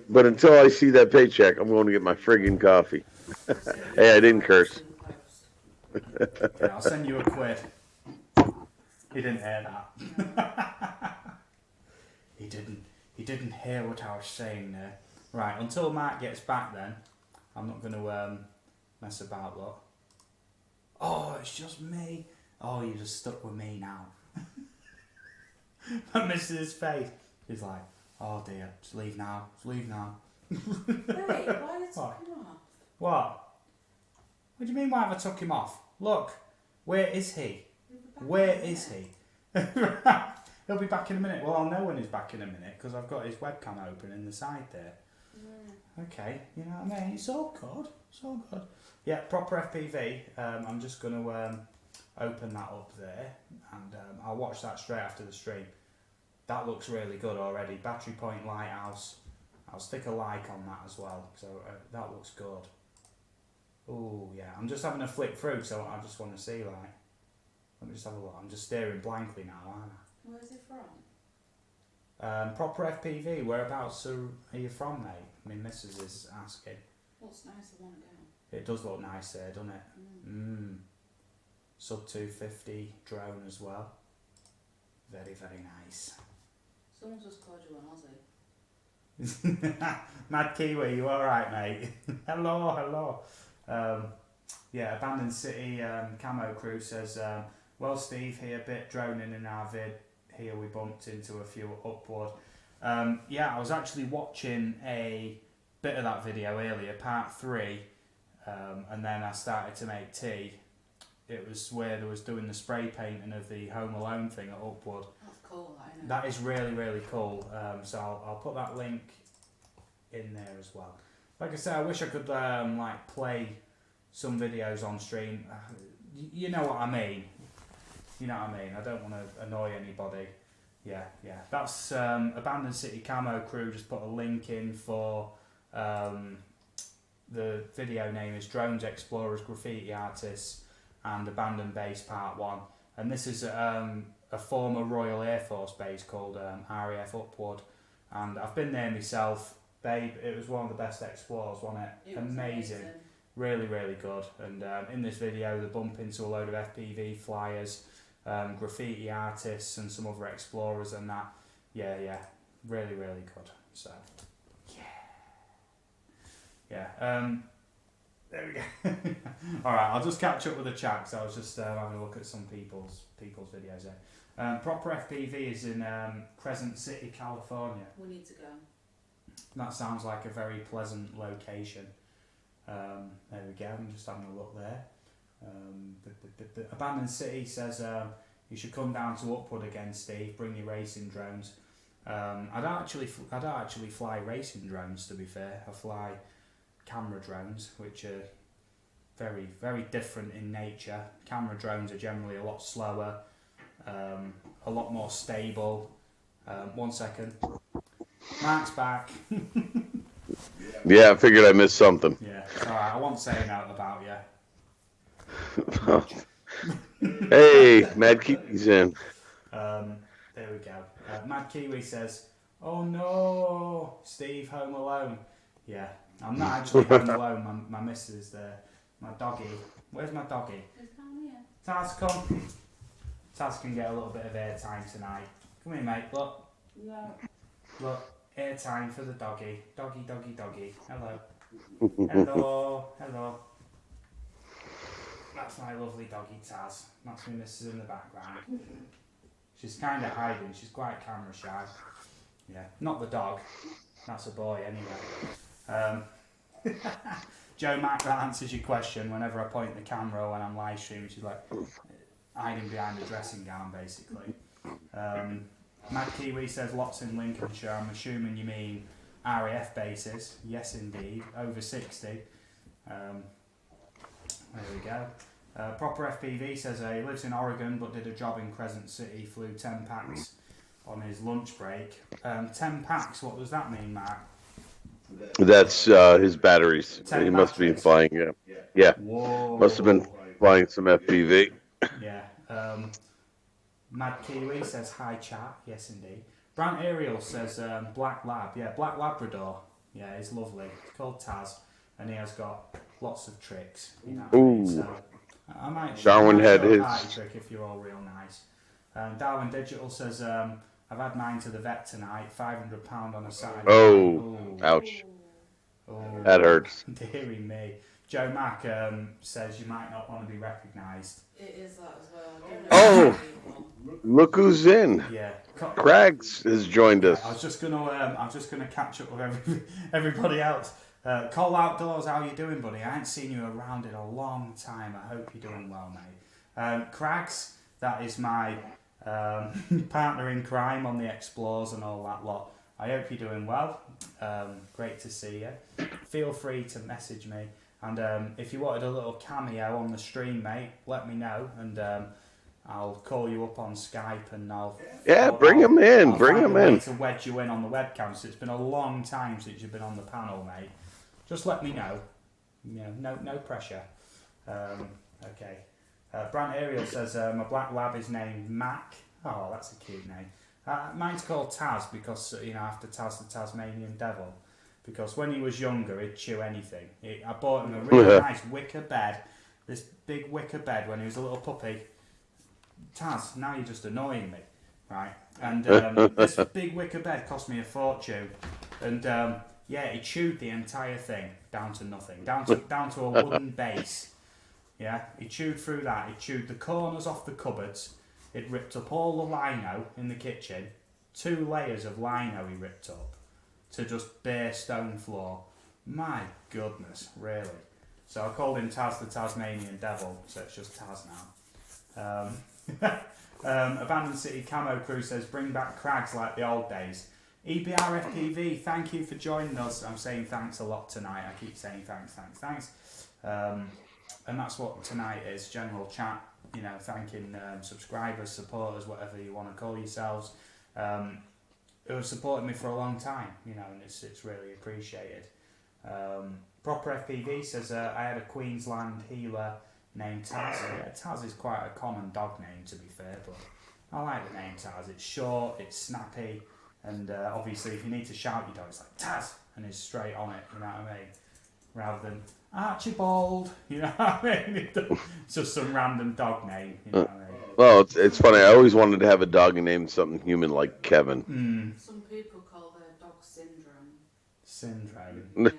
[SPEAKER 2] But until I see that paycheck, I'm going to get my friggin' coffee. Hey, I didn't curse.
[SPEAKER 1] Yeah, I'll send you £1. He didn't hear that. He didn't hear what I was saying there. Right, until Mark gets back then, I'm not going to mess about, look. Oh, it's just me. Oh, you're just stuck with me now. I missed his face. He's like, oh dear, just leave now.
[SPEAKER 3] Hey, why did it come off?
[SPEAKER 1] What? What do you mean, why have I took him off? Look, where is he? Where is he? He'll be back in a minute. Well, I'll know when he's back in a minute because I've got his webcam open in the side there. Okay, you know what I mean? It's all good. It's all good. Yeah, proper FPV. I'm just going to open that up there and I'll watch that straight after the stream. That looks really good already. Battery Point Lighthouse. I'll stick a like on that as well. So that looks good. Oh yeah, I'm just having a flick through, so I just want to see like. Let me just have a look. I'm just staring blankly now, aren't I?
[SPEAKER 3] Where's it from?
[SPEAKER 1] Proper FPV. Whereabouts are you from, mate? I mean, Mrs. is asking.
[SPEAKER 3] Looks nice, I want to go.
[SPEAKER 1] It does look nice there, doesn't it? Sub 250 drone as well. Very, very nice.
[SPEAKER 3] Someone just called you an Aussie.
[SPEAKER 1] Mad Kiwi, you alright, mate? Hello, hello. Yeah, Abandoned City Camo Crew says, well, Steve, here, bit droning in our vid. Here we bumped into a few upward. Yeah, I was actually watching a bit of that video earlier, part 3, and then I started to make tea. It was where they was doing the spray painting of the Home Alone thing at Upwood.
[SPEAKER 3] That's cool, I know.
[SPEAKER 1] That is really, really cool. So I'll put that link in there as well. Like I said, I wish I could like play some videos on stream. You know what I mean. You know what I mean. I don't want to annoy anybody. Yeah. That's Abandoned City Camo Crew just put a link in for the video name is Drones Explorers Graffiti Artists and Abandoned Base Part 1. And this is a former Royal Air Force base called RAF Upwood. And I've been there myself. Babe, it was one of the best explores, wasn't it?
[SPEAKER 3] It was
[SPEAKER 1] amazing. Really, really good. And in this video, they bump into a load of FPV flyers, graffiti artists, and some other explorers and that. Yeah, really, really good. So, yeah. There we go. All right, I'll just catch up with the chat because I was just having a look at some people's videos there. Proper FPV is in Crescent City, California.
[SPEAKER 3] We need to go.
[SPEAKER 1] That sounds like a very pleasant location. There we go, I'm just having a look there. Abandoned City says you should come down to Upwood again, Steve. Bring your racing drones. I'd actually fly racing drones. To be fair, I fly camera drones, which are very, very different in nature. Camera drones are generally a lot slower, a lot more stable. 1 second. Mark's back.
[SPEAKER 2] Yeah, I figured I missed something.
[SPEAKER 1] Yeah, alright, I won't say no about you.
[SPEAKER 2] Hey, Mad Kiwi's in.
[SPEAKER 1] There we go. Mad Kiwi says, oh no, Steve, home alone. Yeah, I'm not actually home alone, my missus is there. My doggy. Where's my doggy?
[SPEAKER 3] It's down here.
[SPEAKER 1] Taz, come. Taz can get a little bit of airtime tonight. Come here, mate, look.
[SPEAKER 3] No.
[SPEAKER 1] Look, airtime for the doggy. Doggy, doggy, doggy. Hello. Hello. That's my lovely doggy Taz. That's my missus in the background. She's kind of hiding. She's quite camera shy. Yeah, not the dog. That's a boy anyway. Joe Mac, that answers your question. Whenever I point the camera when I'm live streaming, she's like hiding behind the dressing gown, basically. Mad Kiwi says lots in Lincolnshire. I'm assuming you mean RAF bases. Yes, indeed. Over 60. There we go. Proper FPV says he lives in Oregon but did a job in Crescent City. Flew 10 packs on his lunch break. 10 packs, what does that mean, Mark?
[SPEAKER 2] That's his batteries. He must be flying. Yeah.
[SPEAKER 1] Whoa.
[SPEAKER 2] Must have been flying some FPV.
[SPEAKER 1] Yeah. Mad Kiwi says hi chat. Yes indeed. Brant Ariel says Black Lab. Yeah, Black Labrador. Yeah, he's lovely. It's called Taz, and he has got lots of tricks. You know what I mean? So I might
[SPEAKER 2] Darwin had
[SPEAKER 1] show a
[SPEAKER 2] his
[SPEAKER 1] party trick if you're all real nice. Darwin Digital says I've had mine to the vet tonight. £500 on a Saturday.
[SPEAKER 2] Oh, ouch.
[SPEAKER 1] Oh,
[SPEAKER 2] That hurts.
[SPEAKER 1] Deary me. Joe Mack says you might not want to be recognised.
[SPEAKER 3] It is that as well. I don't know
[SPEAKER 2] Oh.
[SPEAKER 3] people.
[SPEAKER 2] Look who's in.
[SPEAKER 1] Yeah.
[SPEAKER 2] Craggs has joined us.
[SPEAKER 1] I was just gonna catch up with everybody else. Cole Outdoors, how you doing, buddy? I ain't seen you around in a long time. I hope you're doing well, mate. Crags, that is my partner in crime on the Explores and all that lot. I hope you're doing well. Great to see you. Feel free to message me. And if you wanted a little cameo on the stream, mate, let me know. And I'll call you up on Skype and
[SPEAKER 2] bring him in.
[SPEAKER 1] I'll
[SPEAKER 2] Bring
[SPEAKER 1] find
[SPEAKER 2] him
[SPEAKER 1] a way
[SPEAKER 2] in.
[SPEAKER 1] to wedge you in on the webcam. So it's been a long time since you've been on the panel, mate. Just let me know. No pressure. Okay. Brant Ariel says my black lab is named Mac. Oh, that's a cute name. Mine's called Taz because after Taz the Tasmanian Devil. Because when he was younger, he'd chew anything. I bought him a really nice wicker bed. This big wicker bed when he was a little puppy. Taz, now you're just annoying me, right? And this big wicker bed cost me a fortune. And he chewed the entire thing down to nothing, down to a wooden base. Yeah, he chewed through that. He chewed the corners off the cupboards. It ripped up all the lino in the kitchen. 2 layers of lino he ripped up to just bare stone floor. My goodness, really. So I called him Taz the Tasmanian Devil, so it's just Taz now. Abandoned City Camo Crew says, bring back Crags like the old days. EBR FPV, thank you for joining us. I'm saying thanks a lot tonight. I keep saying thanks. And that's what tonight is, general chat, thanking subscribers, supporters, whatever you want to call yourselves, who have supported me for a long time, and it's really appreciated. Proper FPV says, I had a Queensland healer named Taz. Yeah, Taz is quite a common dog name, to be fair, but I like the name Taz. It's short, it's snappy, and obviously if you need to shout your dog, it's like Taz, and it's straight on it, you know what I mean? Rather than Archibald, you know what I mean? It's just some random dog name, you know what I mean?
[SPEAKER 2] Well, it's funny. I always wanted to have a dog named something human like Kevin.
[SPEAKER 3] Some people call their dog syndrome.
[SPEAKER 1] Syndrome.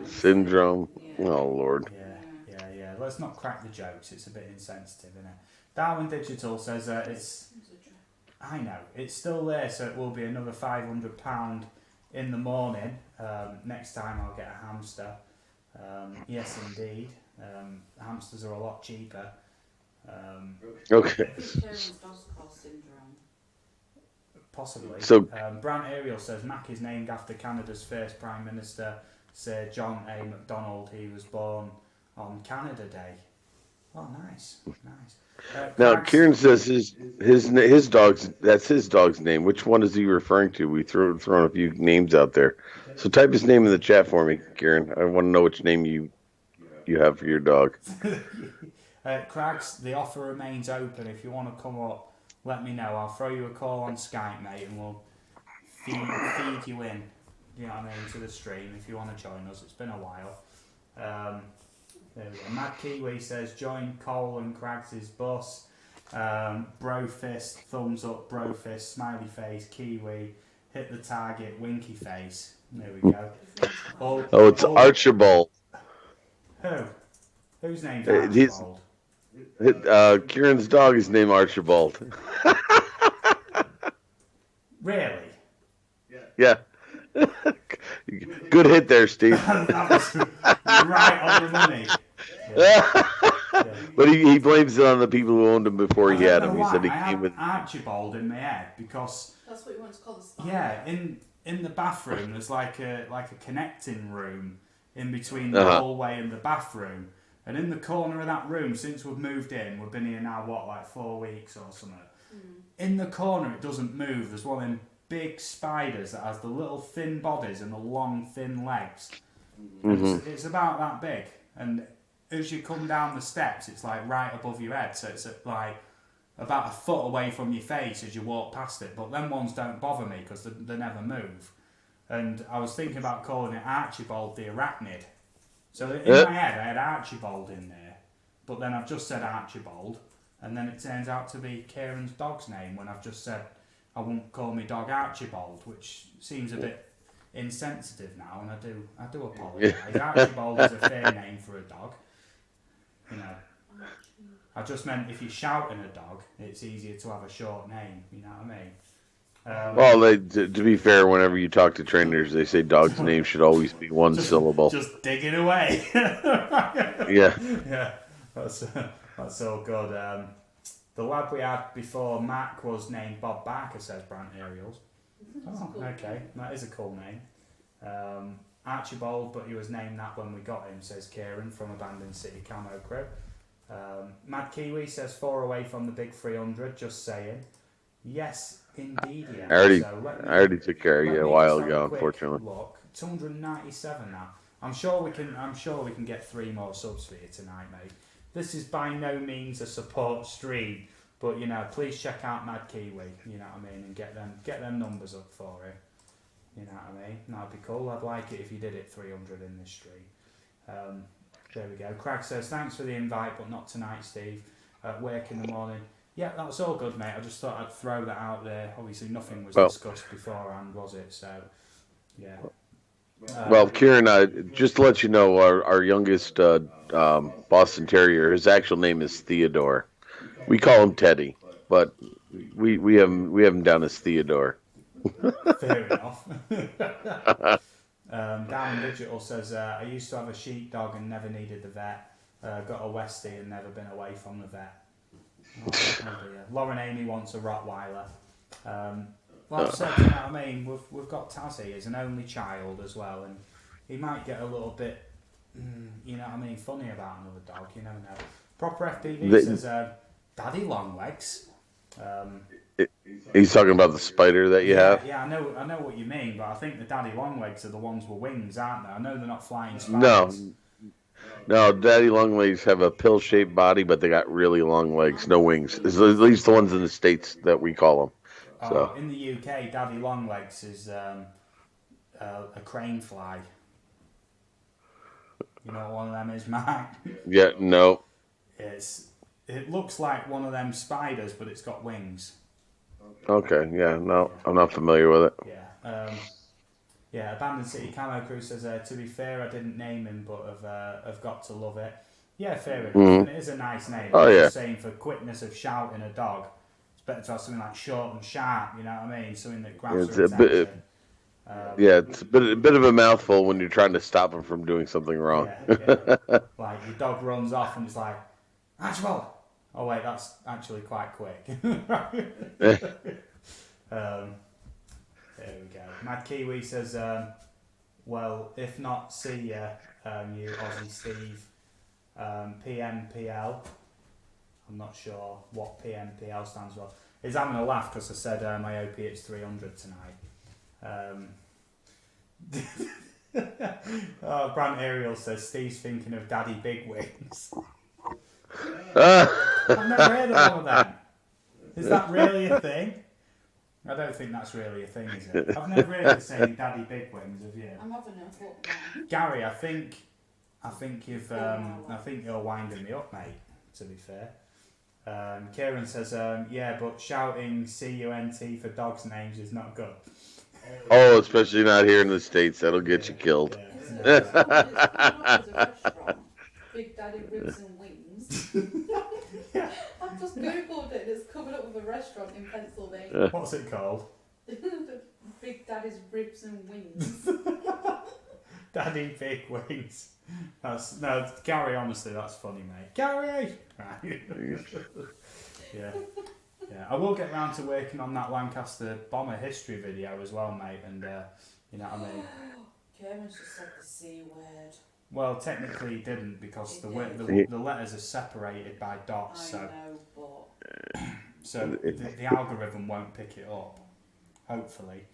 [SPEAKER 2] Syndrome. Yeah. Oh, Lord.
[SPEAKER 1] Yeah. Let's not crack the jokes. It's a bit insensitive, isn't it? Darwin Digital says it's... I know. It's still there, so it will be another £500 in the morning. Next time I'll get a hamster. Yes, indeed. Hamsters are a lot cheaper.
[SPEAKER 2] Okay.
[SPEAKER 3] Karen's dog's called syndrome.
[SPEAKER 1] Possibly.
[SPEAKER 2] So,
[SPEAKER 1] Brant Ariel says Mac is named after Canada's first Prime Minister, Sir John A. Macdonald. He was born on Canada Day. Oh, nice.
[SPEAKER 2] Now, Kieran says his dog's that's his dog's name. Which one is he referring to? We thrown a few names out there. So type his name in the chat for me, Kieran. I want to know which name you have for your dog.
[SPEAKER 1] Crags, the offer remains open. If you want to come up, let me know. I'll throw you a call on Skype, mate, and we'll feed you in. You know what I mean, to the stream if you want to join us. It's been a while. There we go. Mad Kiwi says, join Cole and Crags' bus. Bro fist, thumbs up, bro fist, smiley face, Kiwi, hit the target, winky face. There we go.
[SPEAKER 2] It's Archibald.
[SPEAKER 1] Who? Whose name's Archibald?
[SPEAKER 2] Kieran's dog is named Archibald.
[SPEAKER 1] Really?
[SPEAKER 2] Yeah. Good hit there, Steve.
[SPEAKER 1] That was right on the money. Yeah.
[SPEAKER 2] But he blames it on the people who owned him before he had him. He said he came with
[SPEAKER 1] Archibald in my head because
[SPEAKER 3] that's what you want to call the spine.
[SPEAKER 1] Yeah, in the bathroom there's like a connecting room in between the hallway and the bathroom. And in the corner of that room, since we've moved in, we've been here now, 4 weeks or something. In the corner, it doesn't move. There's one of them big spiders that has the little thin bodies and the long, thin legs. It's about that big. And as you come down the steps, it's like right above your head. So it's like about a foot away from your face as you walk past it. But them ones don't bother me because they never move. And I was thinking about calling it Archibald the Arachnid. So in my head, I had Archibald in there, but then I've just said Archibald, and then it turns out to be Kieran's dog's name when I've just said I won't call my dog Archibald, which seems a bit insensitive now, and I do apologise. Archibald is a fair name for a dog, you know. I just meant if you're shouting a dog, it's easier to have a short name, you know what I mean?
[SPEAKER 2] Well, to be fair, whenever you talk to trainers, they say dogs' names should always be one syllable.
[SPEAKER 1] Just digging away.
[SPEAKER 2] Yeah.
[SPEAKER 1] Yeah, that's all good. The lad we had before Mac was named Bob Barker, says Brant Ariels. Oh, okay, that is a cool name. Archibald, but he was named that when we got him, says Kieran from Abandoned City Camo Crew. Mad Kiwi says 4 away from the big 300, just saying. Yes, indeed, yeah.
[SPEAKER 2] I
[SPEAKER 1] So
[SPEAKER 2] already took care of you a while ago, unfortunately.
[SPEAKER 1] Look, 297 now. I'm sure we can get 3 more subs for you tonight, mate. This is by no means a support stream, but please check out Mad Kiwi, you know what I mean, and get them numbers up for it. You know what I mean? That'd be cool. I'd like it if you did it 300 in this stream. There we go. Crag says, thanks for the invite, but not tonight, Steve. At work in the morning. Yeah, that's all good, mate. I just thought I'd throw that out there. Obviously, nothing was discussed beforehand, was it? So, yeah.
[SPEAKER 2] Well, Kieran, just to let you know, our youngest Boston Terrier, his actual name is Theodore. We call him Teddy, but we have him down as Theodore.
[SPEAKER 1] Fair enough. Down Digital says, I used to have a sheepdog and never needed the vet. Got a Westie and never been away from the vet. Oh, Lauren Amy wants a Rottweiler. Like I said, you know what I mean? We've got Tazzy as an only child as well, and he might get a little bit, you know what I mean, funny about another dog. You never know. Proper FPV says, Daddy Longlegs.
[SPEAKER 2] He's talking about the spider that you have?
[SPEAKER 1] Yeah, I know what you mean, but I think the daddy longlegs are the ones with wings, aren't they? I know they're not flying spiders.
[SPEAKER 2] No, daddy longlegs have a pill-shaped body, but they got really long legs, no wings. At least the ones in the States that we call them. So.
[SPEAKER 1] In the UK, daddy longlegs is a crane fly. You know what one of them is, Matt?
[SPEAKER 2] Yeah, no.
[SPEAKER 1] It looks like one of them spiders, but it's got wings.
[SPEAKER 2] Okay, yeah, no, I'm not familiar with it.
[SPEAKER 1] Yeah, Abandoned City Camo Crew says, to be fair, I didn't name him, but have got to love it. Yeah, fair enough. And it is a nice name.
[SPEAKER 2] Oh, yeah.
[SPEAKER 1] Just saying, for quickness of shouting a dog, it's better to have something like short and sharp, you know what I mean? Something that grabs your attention.
[SPEAKER 2] It's a bit of a mouthful when you're trying to stop him from doing something wrong.
[SPEAKER 1] Yeah. Like, your dog runs off and it's like, Archibald! Oh wait, that's actually quite quick. There we go. Mad Kiwi says, well, if not, see ya, you Aussie Steve. PMPL. I'm not sure what PMPL stands for. He's having a laugh because I said my OP it's 300 tonight. Brant Ariel says, Steve's thinking of Daddy Big Wings. I've never heard of one of them. Is that really a thing? I don't think that's really a thing, is it? I've never heard of saying Daddy Big Wings, have you?
[SPEAKER 3] I'm having a look now.
[SPEAKER 1] Gary, I think you're winding me up, mate, to be fair. Kieran says, yeah, but shouting C-U-N-T for dogs' names is not good.
[SPEAKER 2] Oh, especially not here in the States. That'll get you killed.
[SPEAKER 3] It's coming up as a restaurant. Big Daddy Ribs and Wings.
[SPEAKER 1] Yeah.
[SPEAKER 3] I've just googled it. It's coming up with a restaurant in Pennsylvania.
[SPEAKER 1] What's it called?
[SPEAKER 3] Big Daddy's Ribs and Wings.
[SPEAKER 1] Daddy Big Wings. No, Gary, honestly, that's funny, mate. Gary! Right. Yeah. I will get round to working on that Lancaster bomber history video as well, mate, and you know what I mean?
[SPEAKER 3] Kieran just said the C word.
[SPEAKER 1] Well, technically he didn't, because the letters are separated by dots,
[SPEAKER 3] I know, but...
[SPEAKER 1] so the algorithm won't pick it up, hopefully.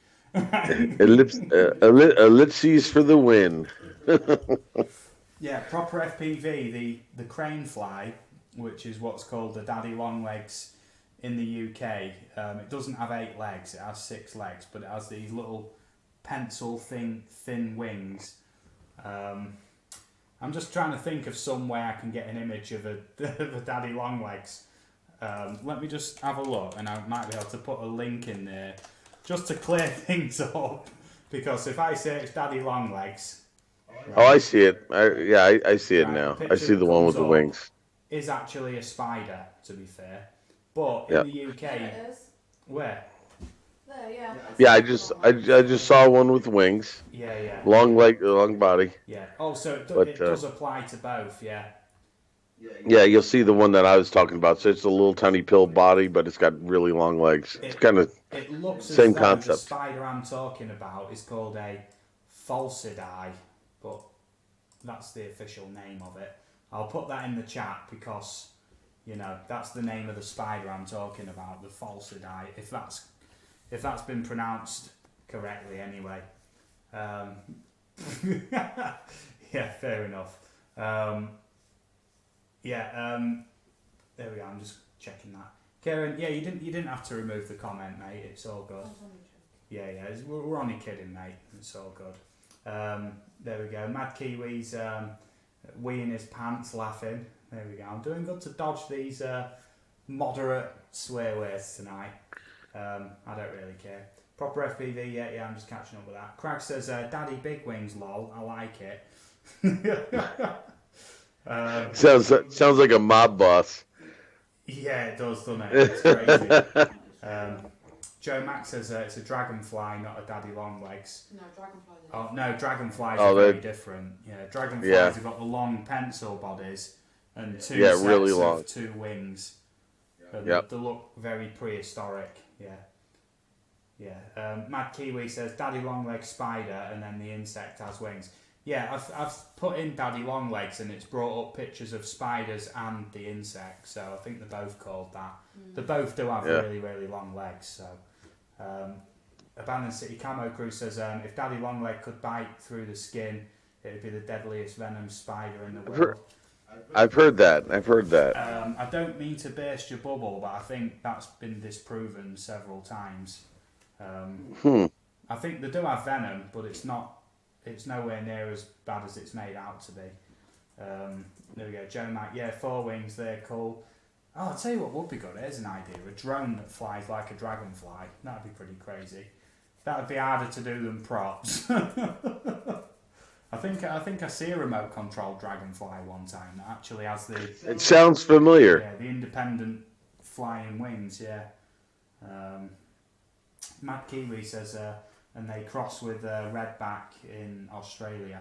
[SPEAKER 2] Ellipses for the win.
[SPEAKER 1] Yeah, proper FPV, the crane fly, which is what's called the daddy longlegs in the UK, it doesn't have 8 legs, it has 6 legs, but it has these little pencil thin wings. I'm just trying to think of some way I can get an image of a daddy longlegs. Let me just have a look, and I might be able to put a link in there just to clear things up, because if I search daddy longlegs... Right,
[SPEAKER 2] oh, I see it. I see it now. I see the one with the wings.
[SPEAKER 1] Is actually a spider, to be fair. But in the UK...
[SPEAKER 3] There it is.
[SPEAKER 1] Where?
[SPEAKER 3] There, yeah.
[SPEAKER 2] Yeah, I just saw one with wings,
[SPEAKER 1] Yeah.
[SPEAKER 2] long leg, long body.
[SPEAKER 1] Yeah. Oh, so
[SPEAKER 2] But
[SPEAKER 1] it does apply to both, yeah.
[SPEAKER 2] yeah, you'll see the one that I was talking about. So it's a little tiny pill body, but it's got really long legs. It's kind of
[SPEAKER 1] It looks as
[SPEAKER 2] same
[SPEAKER 1] though the
[SPEAKER 2] concept.
[SPEAKER 1] spider I'm talking about is called a falcidae, but that's the official name of it. I'll put that in the chat because, that's the name of the spider I'm talking about, the falcidae, if that's been pronounced correctly anyway. Yeah, fair enough. There we go, I'm just checking that. Karen, yeah, you didn't have to remove the comment, mate. It's all good. Yeah, we're only kidding, mate. It's all good. There we go. Mad Kiwi's weeing his pants, laughing. There we go. I'm doing good to dodge these moderate swear words tonight. I don't really care. Proper FPV, yeah, I'm just catching up with that. Crag says, "Daddy Big Wings, lol. I like it."
[SPEAKER 2] Sounds like a mob boss.
[SPEAKER 1] Yeah, it does, doesn't it? It's crazy. Joe Max says it's a dragonfly, not a daddy long legs.
[SPEAKER 3] No, dragonflies.
[SPEAKER 1] Oh no, dragonflies are very different. Yeah, dragonflies have got the long pencil bodies and two sets
[SPEAKER 2] really long.
[SPEAKER 1] of two wings.
[SPEAKER 2] Yep.
[SPEAKER 1] They look very prehistoric. Mad Kiwi says daddy long leg spider, and then the insect has wings. Yeah, I've put in daddy long legs, and it's brought up pictures of spiders and the insect. So I think they're both called that. They both do have really, really long legs. So, Abandoned City Camo Crew says if daddy long leg could bite through the skin, it would be the deadliest venom spider in the world.
[SPEAKER 2] I've heard that.
[SPEAKER 1] I don't mean to burst your bubble, but I think that's been disproven several times. I think they do have venom, but it's nowhere near as bad as it's made out to be. There we go, Joe Mac. Yeah, 4 wings, they're cool. Oh, I'll tell you what would be good. Here's an idea: a drone that flies like a dragonfly. That'd be pretty crazy. That'd be harder to do than props. I think I see a remote controlled dragonfly one time that actually has the.
[SPEAKER 2] It sounds familiar.
[SPEAKER 1] Yeah, the independent flying wings. Yeah. Mad Kiwi says, and they cross with redback in Australia.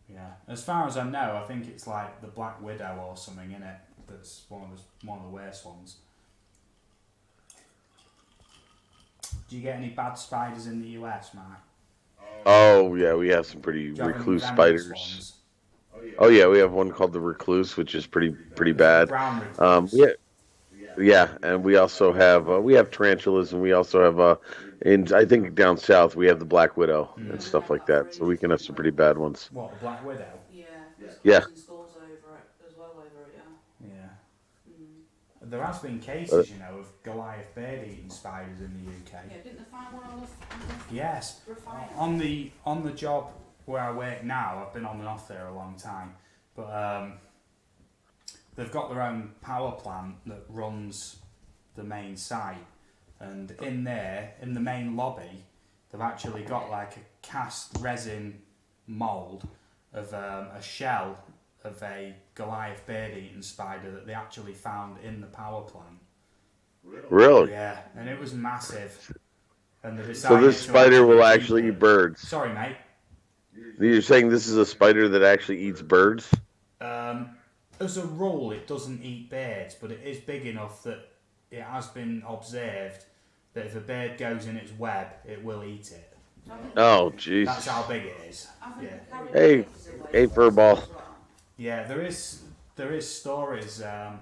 [SPEAKER 1] Yeah, as far as I know, I think it's like the Black Widow or something in it. That's one of the worst ones. Do you get any bad spiders in the US, Mark?
[SPEAKER 2] Oh yeah, we have some pretty recluse spiders.
[SPEAKER 1] Ones?
[SPEAKER 2] Oh yeah, we have one called the recluse, which is pretty bad.
[SPEAKER 1] Brown recluse.
[SPEAKER 2] And we also have tarantulas, and we also have I think down south we have the Black Widow and stuff like that. So we can have some pretty bad ones.
[SPEAKER 1] What, the Black Widow?
[SPEAKER 3] Yeah. Schools over it as well over it,
[SPEAKER 1] yeah. There has been cases, of Goliath bird-eating spiders in the UK.
[SPEAKER 3] Yeah, didn't they find one on the
[SPEAKER 1] Yes.
[SPEAKER 3] refinery?
[SPEAKER 1] On the job where I work now, I've been on and off there a long time, but they've got their own power plant that runs the main site, and in the main lobby, they've actually got like a cast resin mould of a shell of a Goliath bird-eating spider that they actually found in the power plant.
[SPEAKER 2] Really?
[SPEAKER 1] Yeah, and it was massive. And they
[SPEAKER 2] So
[SPEAKER 1] decided
[SPEAKER 2] this spider will actually eat birds.
[SPEAKER 1] Sorry, mate.
[SPEAKER 2] You're saying this is a spider that actually eats birds?
[SPEAKER 1] As a rule, it doesn't eat birds, but it is big enough that it has been observed that if a bird goes in its web, it will eat it.
[SPEAKER 2] Oh, jeez.
[SPEAKER 1] That's how big it is. Yeah.
[SPEAKER 2] Hey, furball.
[SPEAKER 1] Yeah, there is stories. There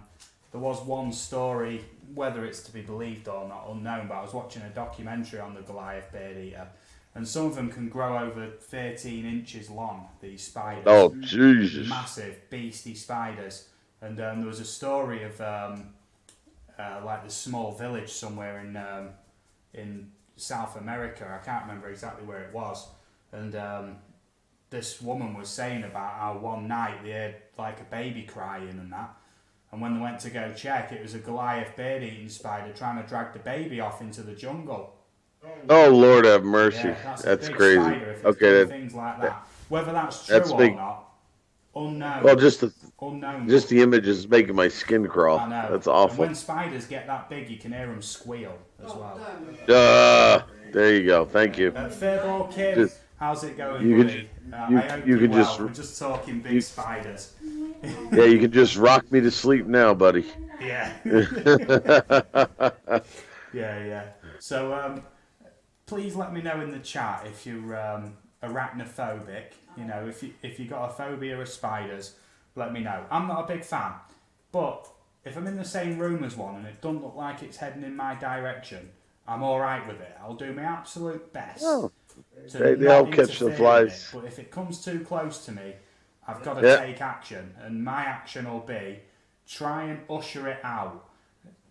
[SPEAKER 1] was one story, whether it's to be believed or not, unknown, but I was watching a documentary on the Goliath bird eater, and some of them can grow over 13 inches long, these spiders.
[SPEAKER 2] Oh, Jesus.
[SPEAKER 1] Massive, beastie spiders. And there was a story of like this small village somewhere in South America. I can't remember exactly where it was. And this woman was saying about how one night they heard like a baby crying and that. And when they went to go check, it was a Goliath bird-eating spider trying to drag the baby off into the jungle.
[SPEAKER 2] Oh, Lord have mercy.
[SPEAKER 1] Yeah, that's
[SPEAKER 2] That's
[SPEAKER 1] a big
[SPEAKER 2] crazy.
[SPEAKER 1] spider if it's
[SPEAKER 2] Okay,
[SPEAKER 1] doing things like that. Whether that's true or
[SPEAKER 2] big.
[SPEAKER 1] not, Unknown.
[SPEAKER 2] Well, just
[SPEAKER 1] Unknown.
[SPEAKER 2] the image is making my skin crawl.
[SPEAKER 1] I know.
[SPEAKER 2] That's
[SPEAKER 1] And
[SPEAKER 2] awful.
[SPEAKER 1] when spiders get that big, you can hear them squeal as well.
[SPEAKER 2] There you go. Thank you.
[SPEAKER 1] Fairball Kim,
[SPEAKER 2] Just-
[SPEAKER 1] how's it going,
[SPEAKER 2] you
[SPEAKER 1] buddy?
[SPEAKER 2] could-
[SPEAKER 1] I hope
[SPEAKER 2] you
[SPEAKER 1] you're
[SPEAKER 2] could
[SPEAKER 1] well.
[SPEAKER 2] just-
[SPEAKER 1] We're just talking big spiders.
[SPEAKER 2] Yeah, you can just rock me to sleep now, buddy.
[SPEAKER 1] Yeah. Yeah. So, please let me know in the chat if you're arachnophobic. You know, if you got a phobia of spiders, let me know. I'm not a big fan, but if I'm in the same room as one and it doesn't look like it's heading in my direction, I'm all right with it. I'll do my absolute best.
[SPEAKER 2] They all catch the flies.
[SPEAKER 1] But if it comes too close to me, I've got to take action, and my action will be try and usher it out,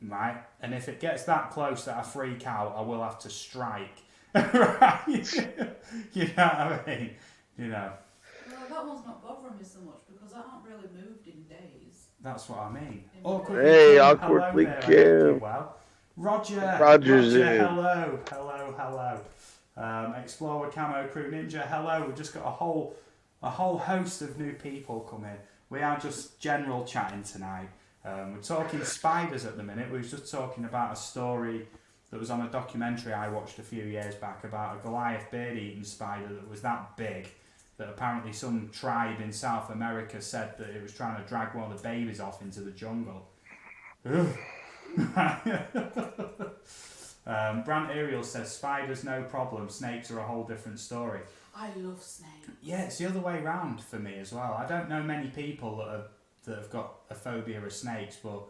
[SPEAKER 1] right? And if it gets that close that I freak out, I will have to strike, right? You know what I mean? You know.
[SPEAKER 3] Well, that one's not bothering me so much because I haven't really moved in days.
[SPEAKER 1] That's what I mean.
[SPEAKER 2] Hey, awkwardly Kim.
[SPEAKER 1] Well, Roger.
[SPEAKER 2] Roger's in.
[SPEAKER 1] Hello. Explorer Camo Crew Ninja. Hello. We've just got a whole host of new people coming. We are just general chatting tonight. We're talking spiders at the minute. We were just talking about a story that was on a documentary I watched a few years back about a Goliath bird-eating spider that was that big that apparently some tribe in South America said that it was trying to drag one of the babies off into the jungle. Brant Ariel says, spiders no problem, snakes are a whole different story.
[SPEAKER 3] I love snakes.
[SPEAKER 1] Yeah, it's the other way round for me as well. I don't know many people that have got a phobia of snakes, but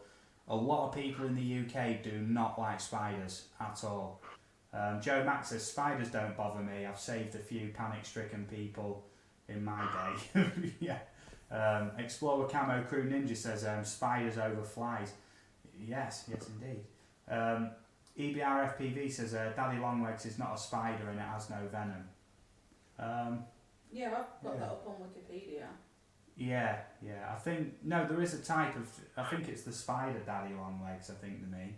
[SPEAKER 1] a lot of people in the UK do not like spiders at all. Joe Max says, spiders don't bother me. I've saved a few panic-stricken people in my day. Yeah. Explorer Camo Crew Ninja says, spiders over flies. Yes, indeed. EBRFPV says, Daddy Longlegs is not a spider and it has no venom.
[SPEAKER 3] Yeah, I've got that up on Wikipedia.
[SPEAKER 1] Yeah. I think there is a type of. I think it's the spider daddy longlegs. I think they mean.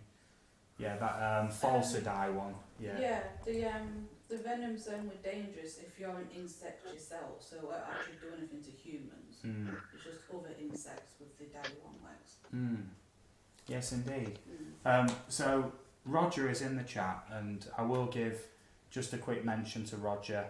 [SPEAKER 1] Yeah, that falsidae one. Yeah.
[SPEAKER 3] Yeah, the venom's only dangerous if you're an insect yourself, so it won't actually do anything to humans. It's just other insects with the daddy longlegs.
[SPEAKER 1] Yes, indeed. So Roger is in the chat, and I will give just a quick mention to Roger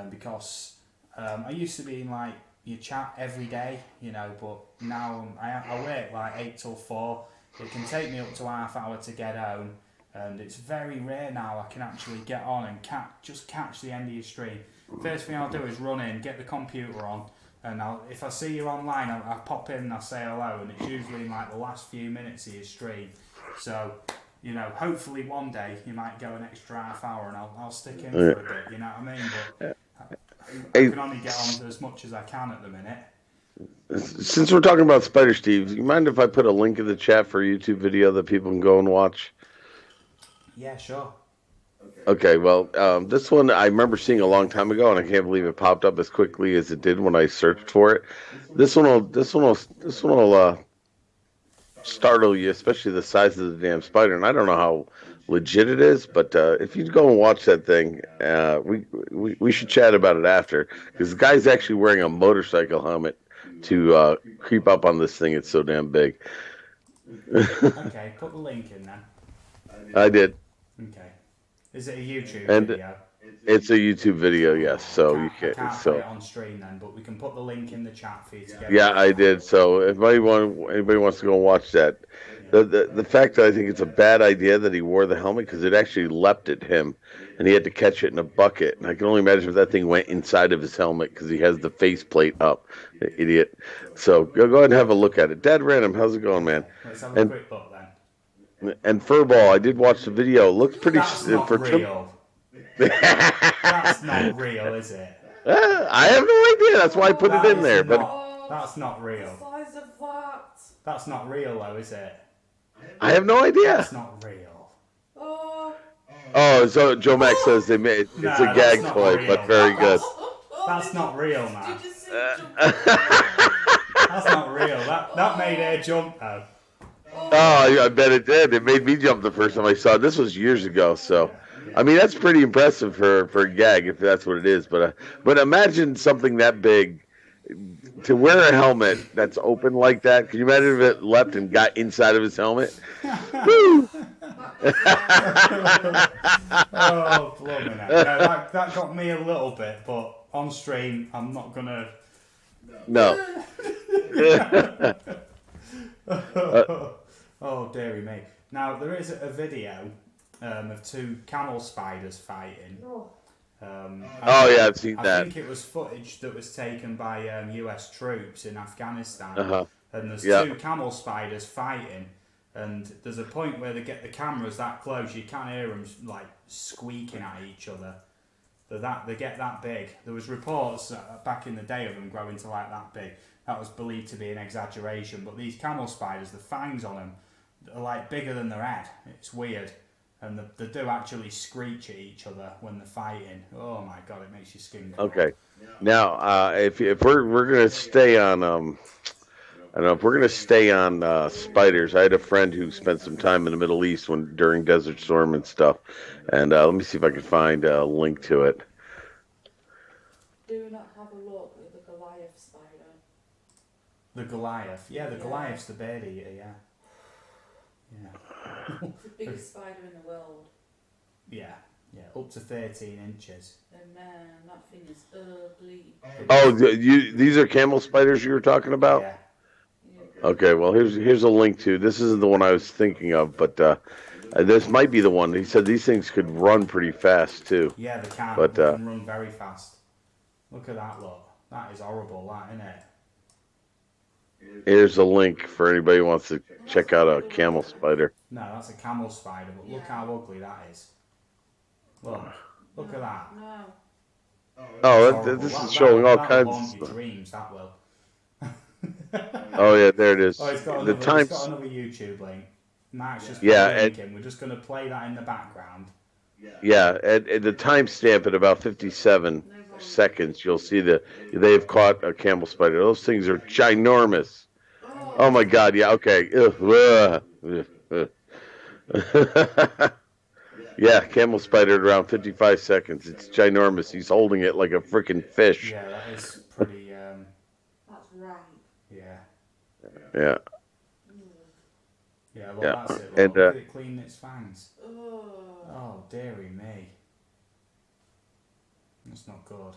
[SPEAKER 1] because I used to be in like you chat every day, you know, but now I work like 8 till 4. It can take me up to half hour to get home, and it's very rare now I can actually get on and catch the end of your stream. First thing I'll do is run in, get the computer on, and if I see you online, I'll pop in and I'll say hello, and it's usually in like the last few minutes of your stream. So, you know, hopefully one day you might go an extra half hour and I'll stick in for a bit, you know what I mean? But I can only get on as much as I can at the minute.
[SPEAKER 2] Since we're talking about Spider Steve, do you mind if I put a link in the chat for a YouTube video that people can go and watch?
[SPEAKER 1] Yeah, sure.
[SPEAKER 2] Okay, well, this one I remember seeing a long time ago, and I can't believe it popped up as quickly as it did when I searched for it. This one will startle you, especially the size of the damn spider. And I don't know how legit it is, but if you go and watch that thing, we should chat about it after, because the guy's actually wearing a motorcycle helmet to creep up on this thing. It's so damn big.
[SPEAKER 1] Okay, put the link in then.
[SPEAKER 2] I did.
[SPEAKER 1] Okay. Is it a YouTube video?
[SPEAKER 2] It's a YouTube video, yes. So
[SPEAKER 1] I
[SPEAKER 2] you can.
[SPEAKER 1] can't
[SPEAKER 2] So
[SPEAKER 1] put it on stream then, but we can put the link in the chat for you to get.
[SPEAKER 2] yeah, I did. So if anybody wants to go and watch that, the fact that I think it's a bad idea that he wore the helmet, because it actually leapt at him, and he had to catch it in a bucket. And I can only imagine if that thing went inside of his helmet, because he has the faceplate up, the idiot. So go ahead and have a look at it. Dad Random, how's it going, man?
[SPEAKER 1] Let's have a quick look then.
[SPEAKER 2] And Furball, I did watch the video. It looks pretty.
[SPEAKER 1] That's not real. That's not real, is it?
[SPEAKER 2] I have no idea. That's why I put it in there. But
[SPEAKER 1] that's not real.
[SPEAKER 3] The size of that.
[SPEAKER 1] That's not real, though, is it?
[SPEAKER 2] I have no idea.
[SPEAKER 1] That's not real.
[SPEAKER 2] Oh, so Joe Max says it's a gag toy,
[SPEAKER 1] real.
[SPEAKER 2] but very good.
[SPEAKER 1] That's not real, man.
[SPEAKER 3] Did you see
[SPEAKER 1] That's not real. That made her jump, though.
[SPEAKER 2] Oh, I bet it did. It made me jump the first time I saw it. This was years ago, so I mean that's pretty impressive for a gag if that's what it is. But imagine something that big, to wear a helmet that's open like that. Can you imagine if it leapt and got inside of his helmet? Woo!
[SPEAKER 1] Oh, blooming heck. No, that got me a little bit, but on stream, I'm not gonna.
[SPEAKER 2] No.
[SPEAKER 1] Oh, dearie me. Now, there is a video of two camel spiders fighting.
[SPEAKER 2] Oh, yeah, I've seen
[SPEAKER 1] I
[SPEAKER 2] that.
[SPEAKER 1] think it was footage that was taken by US troops in Afghanistan.
[SPEAKER 2] Uh-huh.
[SPEAKER 1] And there's
[SPEAKER 2] Yeah.
[SPEAKER 1] two camel spiders fighting. And there's a point where they get the cameras that close, you can't hear them like squeaking at each other. They get that big. There was reports back in the day of them growing to like that big. That was believed to be an exaggeration. But these camel spiders, the fangs on them are like bigger than their head. It's weird. And they do actually screech at each other when they're fighting. Oh my god, it makes your skin crawl.
[SPEAKER 2] Okay. Now, if we're gonna stay on I don't know if we're gonna stay on spiders. I had a friend who spent some time in the Middle East during Desert Storm and stuff, and let me see if I can find a link to it.
[SPEAKER 3] Do not have a look at the Goliath spider.
[SPEAKER 1] The Goliath. Yeah, the Goliath's the bird eater, yeah.
[SPEAKER 3] It's the biggest spider in the world.
[SPEAKER 1] Yeah, up to 13 inches.
[SPEAKER 3] And man, that thing is ugly.
[SPEAKER 2] Oh, these are camel spiders you were talking about?
[SPEAKER 1] Yeah.
[SPEAKER 2] Okay, well here's a link to. This isn't the one I was thinking of, but this might be the one. He said these things could run pretty fast too.
[SPEAKER 1] Yeah, they can.
[SPEAKER 2] But,
[SPEAKER 1] They can run very fast. Look at that, look. That is horrible, that, isn't it?
[SPEAKER 2] Here's a link for anybody who wants to check out a camel spider.
[SPEAKER 1] No, that's a camel spider, but look how ugly that is. Look at that.
[SPEAKER 3] No.
[SPEAKER 2] Oh, this is showing all kinds of
[SPEAKER 1] haunt your
[SPEAKER 2] stuff.
[SPEAKER 1] dreams, that will.
[SPEAKER 2] Oh yeah, there it is.
[SPEAKER 1] Oh, it's got
[SPEAKER 2] The
[SPEAKER 1] another,
[SPEAKER 2] Times.
[SPEAKER 1] it's got another YouTube link. Max just
[SPEAKER 2] Yeah,
[SPEAKER 1] put a link in. We're just going to play that in the background.
[SPEAKER 2] Yeah, at the timestamp at about 57 seconds, you'll see they've caught a camel spider. Those things are ginormous. Oh my God! Yeah. Okay. Yeah, camel spider at around 55 seconds. It's ginormous. He's holding it like a freaking fish.
[SPEAKER 1] Yeah, that is pretty.
[SPEAKER 3] That's rank.
[SPEAKER 1] Yeah.
[SPEAKER 2] Yeah.
[SPEAKER 1] Yeah, well,
[SPEAKER 2] Yeah.
[SPEAKER 1] that's it.
[SPEAKER 2] And,
[SPEAKER 1] Look at it cleaning its fangs.
[SPEAKER 3] Oh.
[SPEAKER 1] Oh, dearie me. That's not good.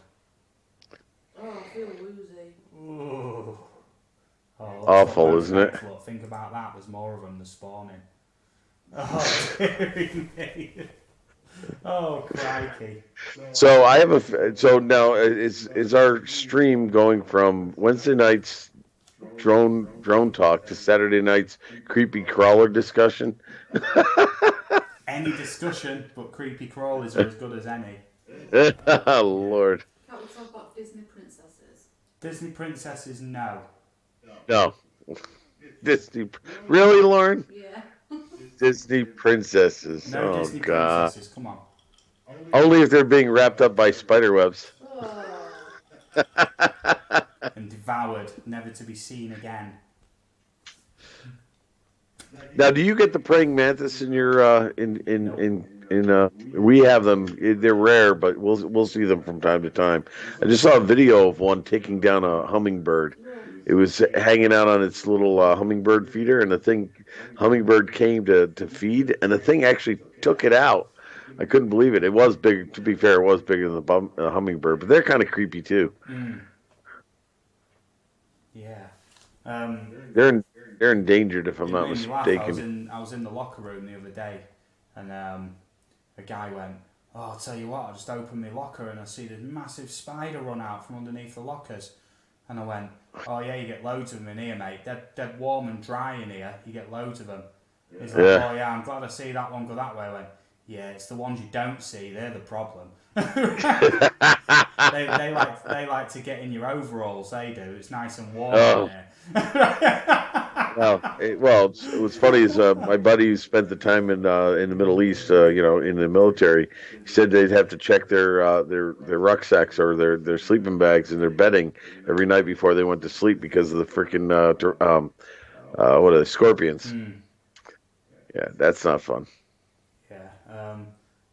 [SPEAKER 3] Oh, I feel woozy.
[SPEAKER 1] Ooh. Oh, look,
[SPEAKER 2] Awful,
[SPEAKER 1] look,
[SPEAKER 2] isn't it?
[SPEAKER 1] look, think about that. There's more of them. They're spawning. Oh, dearie me. Oh, crikey.
[SPEAKER 2] So I have so now is our stream going from Wednesday nights drone talk to Saturday night's creepy crawler discussion?
[SPEAKER 1] Any discussion, but creepy crawlers are as good as any.
[SPEAKER 2] Oh, Lord.
[SPEAKER 3] Can't we talk about Disney princesses?
[SPEAKER 1] Disney princesses, no.
[SPEAKER 2] No. Disney. Really, Lauren?
[SPEAKER 3] Yeah.
[SPEAKER 2] Disney princesses.
[SPEAKER 1] No
[SPEAKER 2] Oh,
[SPEAKER 1] Disney
[SPEAKER 2] God.
[SPEAKER 1] princesses, come on.
[SPEAKER 2] Only if they're being wrapped up by spider webs.
[SPEAKER 3] Oh.
[SPEAKER 1] And devoured, never to be seen again.
[SPEAKER 2] Now, do you get the praying mantis in your we have them. They're rare, but we'll see them from time to time. I just saw a video of one taking down a hummingbird. It was hanging out on its little hummingbird feeder, and hummingbird came to feed, and the thing actually took it out. I couldn't believe it. It was big. To be fair, it was bigger than the hummingbird, but they're kind of creepy too.
[SPEAKER 1] Mm. Yeah.
[SPEAKER 2] They're endangered, if I'm not
[SPEAKER 1] It made me laugh.
[SPEAKER 2] mistaken.
[SPEAKER 1] I was in the locker room the other day, and a guy went, "Oh, I'll tell you what, I just opened my locker and I see this massive spider run out from underneath the lockers." And I went, "Oh yeah, you get loads of them in here, mate. Dead warm and dry in here. You get loads of them." He's like,
[SPEAKER 2] Yeah.
[SPEAKER 1] "Oh yeah, I'm glad I see that one go that way." I went, "Yeah, it's the ones you don't see. They're the problem." they like to get in your overalls. They do. It's nice and warm in there.
[SPEAKER 2] It was funny is my buddy who spent the time in the Middle East, in the military, he said they'd have to check their rucksacks or their sleeping bags and their bedding every night before they went to sleep because of the freaking what are they, scorpions?
[SPEAKER 1] Mm.
[SPEAKER 2] Yeah, that's not fun.
[SPEAKER 1] Yeah.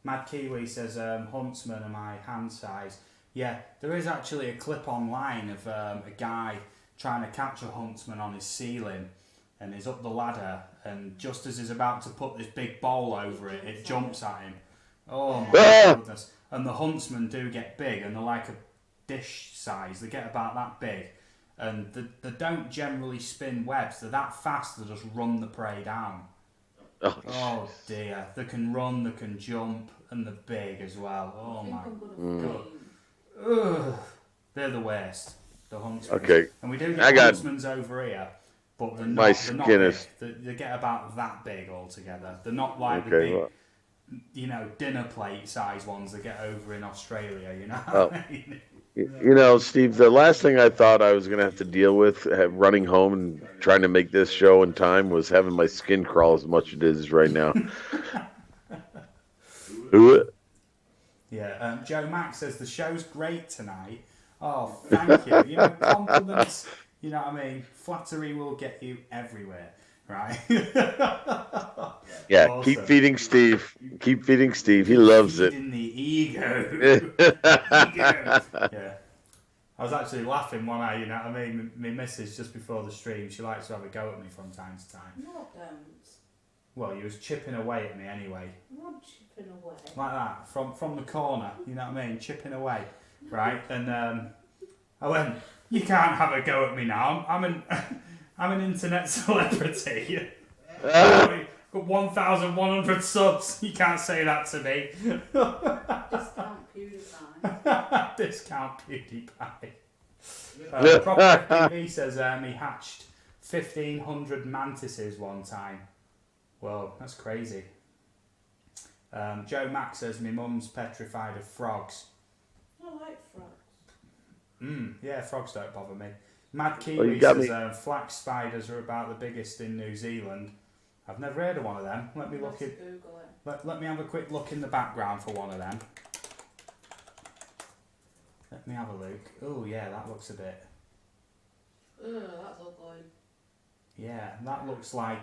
[SPEAKER 1] Mad Kiwi says, Huntsman are my hand size. Yeah, there is actually a clip online of a guy trying to catch a huntsman on his ceiling, and he's up the ladder, and just as he's about to put this big bowl over it, it jumps at him. Oh my goodness. And the huntsmen do get big, and they're like a dish size. They get about that big. And they don't generally spin webs. They're that fast, they just run the prey down. Oh dear. They can run, they can jump, and they're big as well. Oh my god. Ugh. They're the worst. The huntsmen.
[SPEAKER 2] Okay.
[SPEAKER 1] And we do get huntsmans over here, but they're not big. They get about that big altogether. They're not like the big, dinner plate size ones they get over in Australia, you know what I mean?
[SPEAKER 2] You know, Steve, the last thing I thought I was going to have to deal with running home and trying to make this show in time was having my skin crawl as much as it is right now.
[SPEAKER 1] Yeah, Joe Mack says the show's great tonight. Oh, thank you. You know, compliments, you know what I mean? Flattery will get you everywhere, right?
[SPEAKER 2] Yeah,
[SPEAKER 1] awesome.
[SPEAKER 2] Keep feeding Steve. Keep feeding Steve. He loves it.
[SPEAKER 1] Feeding the ego. Yeah. I was actually laughing one eye, you know what I mean? My missus, just before the stream, she likes to have a go at me from time to time.
[SPEAKER 3] No, don't.
[SPEAKER 1] Well, you was chipping away at me anyway.
[SPEAKER 3] I'm not chipping away.
[SPEAKER 1] Like that, from the corner, you know what I mean? Chipping away, right? And I went, you can't have a go at me now. I'm an internet celebrity. Got 1,100 subs. You can't say that to me.
[SPEAKER 3] Discount PewDiePie.
[SPEAKER 1] Discount PewDiePie. Proper FPV says he hatched 1,500 mantises one time. Whoa, that's crazy. Joe Mack says my mum's petrified of frogs.
[SPEAKER 3] I like frogs.
[SPEAKER 1] Yeah, frogs don't bother me. Mad Kiwi says flax spiders are about the biggest in New Zealand. I've never heard of one of them. Let me look at. Let me have a quick look in the background for one of them. Let me have a look. Oh yeah, that looks a bit.
[SPEAKER 3] Ugh, that's ugly.
[SPEAKER 1] Yeah, that looks like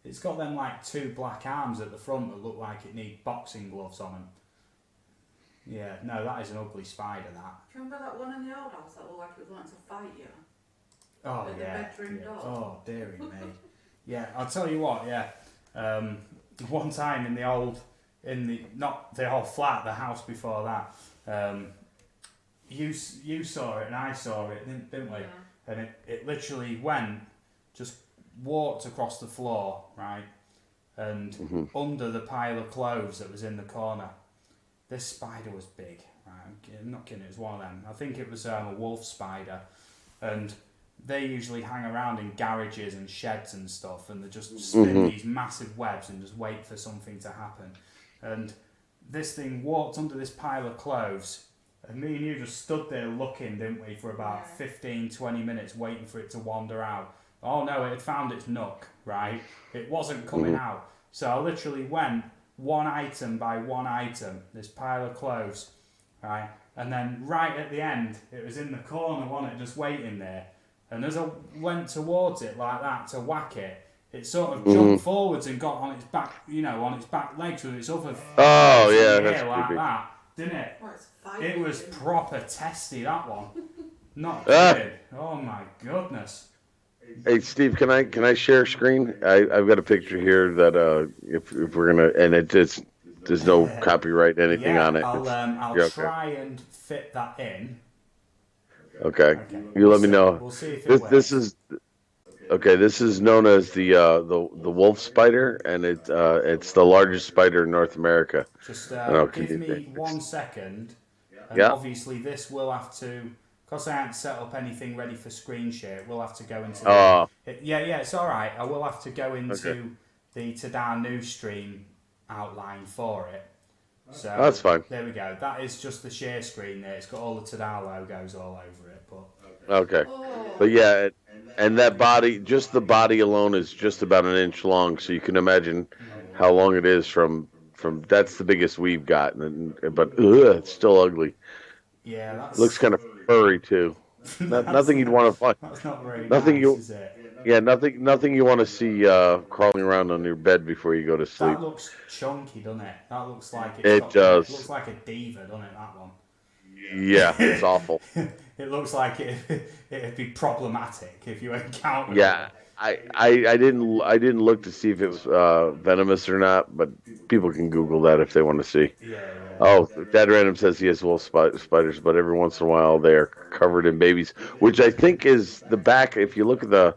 [SPEAKER 1] it's got them like two black arms at the front that look like it need boxing gloves on them. Yeah, no, that is an ugly spider. That.
[SPEAKER 3] Do you remember that one in the old house that looked like it was wanting to fight you?
[SPEAKER 1] Oh
[SPEAKER 3] With
[SPEAKER 1] yeah.
[SPEAKER 3] the bedroom dog.
[SPEAKER 1] Oh dearie me. Yeah, I'll tell you what. Yeah, one time in the not the old flat, the house before that. You saw it and I saw it, didn't we?
[SPEAKER 3] Yeah.
[SPEAKER 1] And it literally just walked across the floor, right? And under the pile of clothes that was in the corner, this spider was big, right? I'm not kidding, it was one of them. I think it was a wolf spider. And they usually hang around in garages and sheds and stuff, and they just spin these massive webs and just wait for something to happen. And this thing walked under this pile of clothes, and me and you just stood there looking, didn't we, for about 15, 20 minutes waiting for it to wander out. Oh no, it had found its nook, right? It wasn't coming out. So I literally went one item by one item, this pile of clothes, right? And then right at the end, it was in the corner, wasn't it, just waiting there. And as I went towards it like that to whack it, it sort of jumped forwards and got on its back, on its back legs with its other
[SPEAKER 2] that's
[SPEAKER 1] like
[SPEAKER 2] creepy.
[SPEAKER 1] that, didn't it?
[SPEAKER 3] Oh,
[SPEAKER 1] It was proper testy, that one. Not kidding. Oh my goodness.
[SPEAKER 2] Hey Steve, can I share screen? I've got a picture here that if we're gonna, and there's no copyright anything on it.
[SPEAKER 1] I'll try and fit that in.
[SPEAKER 2] Okay. You let me know.
[SPEAKER 1] We'll see if it works.
[SPEAKER 2] This is known as the wolf spider, and it's the largest spider in North America.
[SPEAKER 1] Just give me 1 second. And
[SPEAKER 2] Yeah.
[SPEAKER 1] obviously this will have to, because I haven't set up anything ready for screen share, we'll have to go into it's alright. I will have to go into the Tadar news stream outline for it. So
[SPEAKER 2] that's fine.
[SPEAKER 1] There we go. That is just the share screen there. It's got all the Tadar logos all over it.
[SPEAKER 2] But yeah, and that body, just the body alone is just about an inch long, so you can imagine how long it is from that's the biggest we've got, but it's still ugly.
[SPEAKER 1] Yeah, that
[SPEAKER 2] looks kind of furry too. Nothing you'd want to find.
[SPEAKER 1] That's not very
[SPEAKER 2] nothing
[SPEAKER 1] nice, is it?
[SPEAKER 2] Yeah, nothing you want to see crawling around on your bed before you go to sleep.
[SPEAKER 1] That looks chunky, doesn't it? That looks like
[SPEAKER 2] it does.
[SPEAKER 1] It looks like a diva, doesn't it? That one.
[SPEAKER 2] Yeah, it's awful.
[SPEAKER 1] It looks like it'd be problematic if you encountered
[SPEAKER 2] Yeah,
[SPEAKER 1] one.
[SPEAKER 2] I didn't look to see if it was venomous or not, but people can Google that if they want to see.
[SPEAKER 1] Yeah, yeah.
[SPEAKER 2] Oh, Dad Random says he has wolf spiders, but every once in a while they are covered in babies, which I think is the back. If you look at the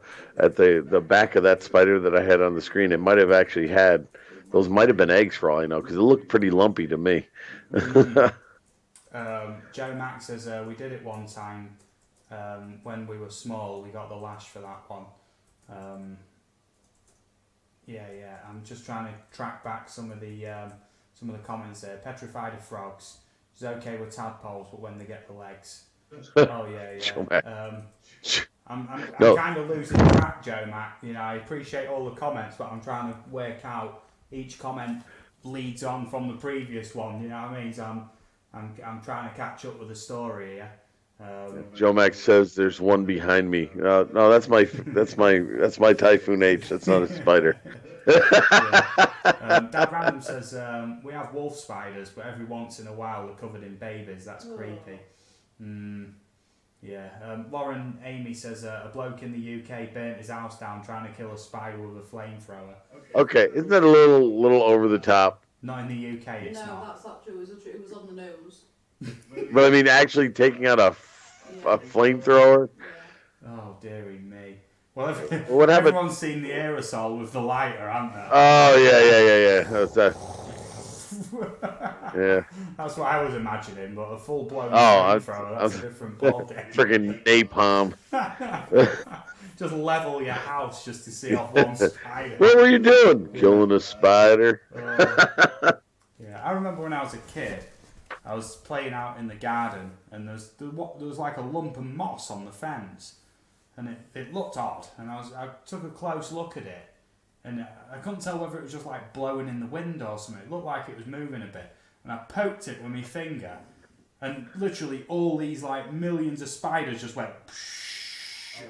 [SPEAKER 2] back of that spider that I had on the screen, it might have actually had those might have been eggs for all I know, because it looked pretty lumpy to me.
[SPEAKER 1] Joe Max says we did it one time when we were small. We got the lash for that one. Yeah. I'm just trying to track back some of the comments there. Petrified of frogs. It's okay with tadpoles, but when they get the legs. Oh yeah.
[SPEAKER 2] Joe Mac.
[SPEAKER 1] I'm
[SPEAKER 2] No,
[SPEAKER 1] kind of losing track, Joe Mac. You know, I appreciate all the comments, but I'm trying to work out each comment leads on from the previous one. You know what I mean? So I'm trying to catch up with the story here.
[SPEAKER 2] Joe Max says there's one behind me. No, that's my Typhoon H. That's not a spider.
[SPEAKER 1] Dad Random says we have wolf spiders, but every once in a while they're covered in babies. That's creepy. Yeah. Lauren Amy says a bloke in the UK burnt his house down trying to kill a spider with a flamethrower.
[SPEAKER 2] Okay, isn't that a little over the top?
[SPEAKER 1] Not in the UK, it's
[SPEAKER 3] no,
[SPEAKER 1] not.
[SPEAKER 3] that's not true. It was on the nose.
[SPEAKER 2] But I mean, actually taking out a flamethrower.
[SPEAKER 3] Yeah.
[SPEAKER 1] Oh, dearie me. Well,
[SPEAKER 2] What happened?
[SPEAKER 1] everyone's seen the aerosol with the lighter, haven't they?
[SPEAKER 2] Oh yeah. That's that. Yeah.
[SPEAKER 1] That's what I was imagining, but a full-blown
[SPEAKER 2] Oh,
[SPEAKER 1] flamethrower, that's a different ballgame.
[SPEAKER 2] Freaking napalm.
[SPEAKER 1] Just level your house just to see off one spider.
[SPEAKER 2] What were you doing? Killing a spider.
[SPEAKER 1] Yeah, I remember when I was a kid, I was playing out in the garden, and there was like a lump of moss on the fence, and it looked odd, and I took a close look at it, and I couldn't tell whether it was just like blowing in the wind or something. It looked like it was moving a bit, and I poked it with my finger, and literally all these like millions of spiders just went.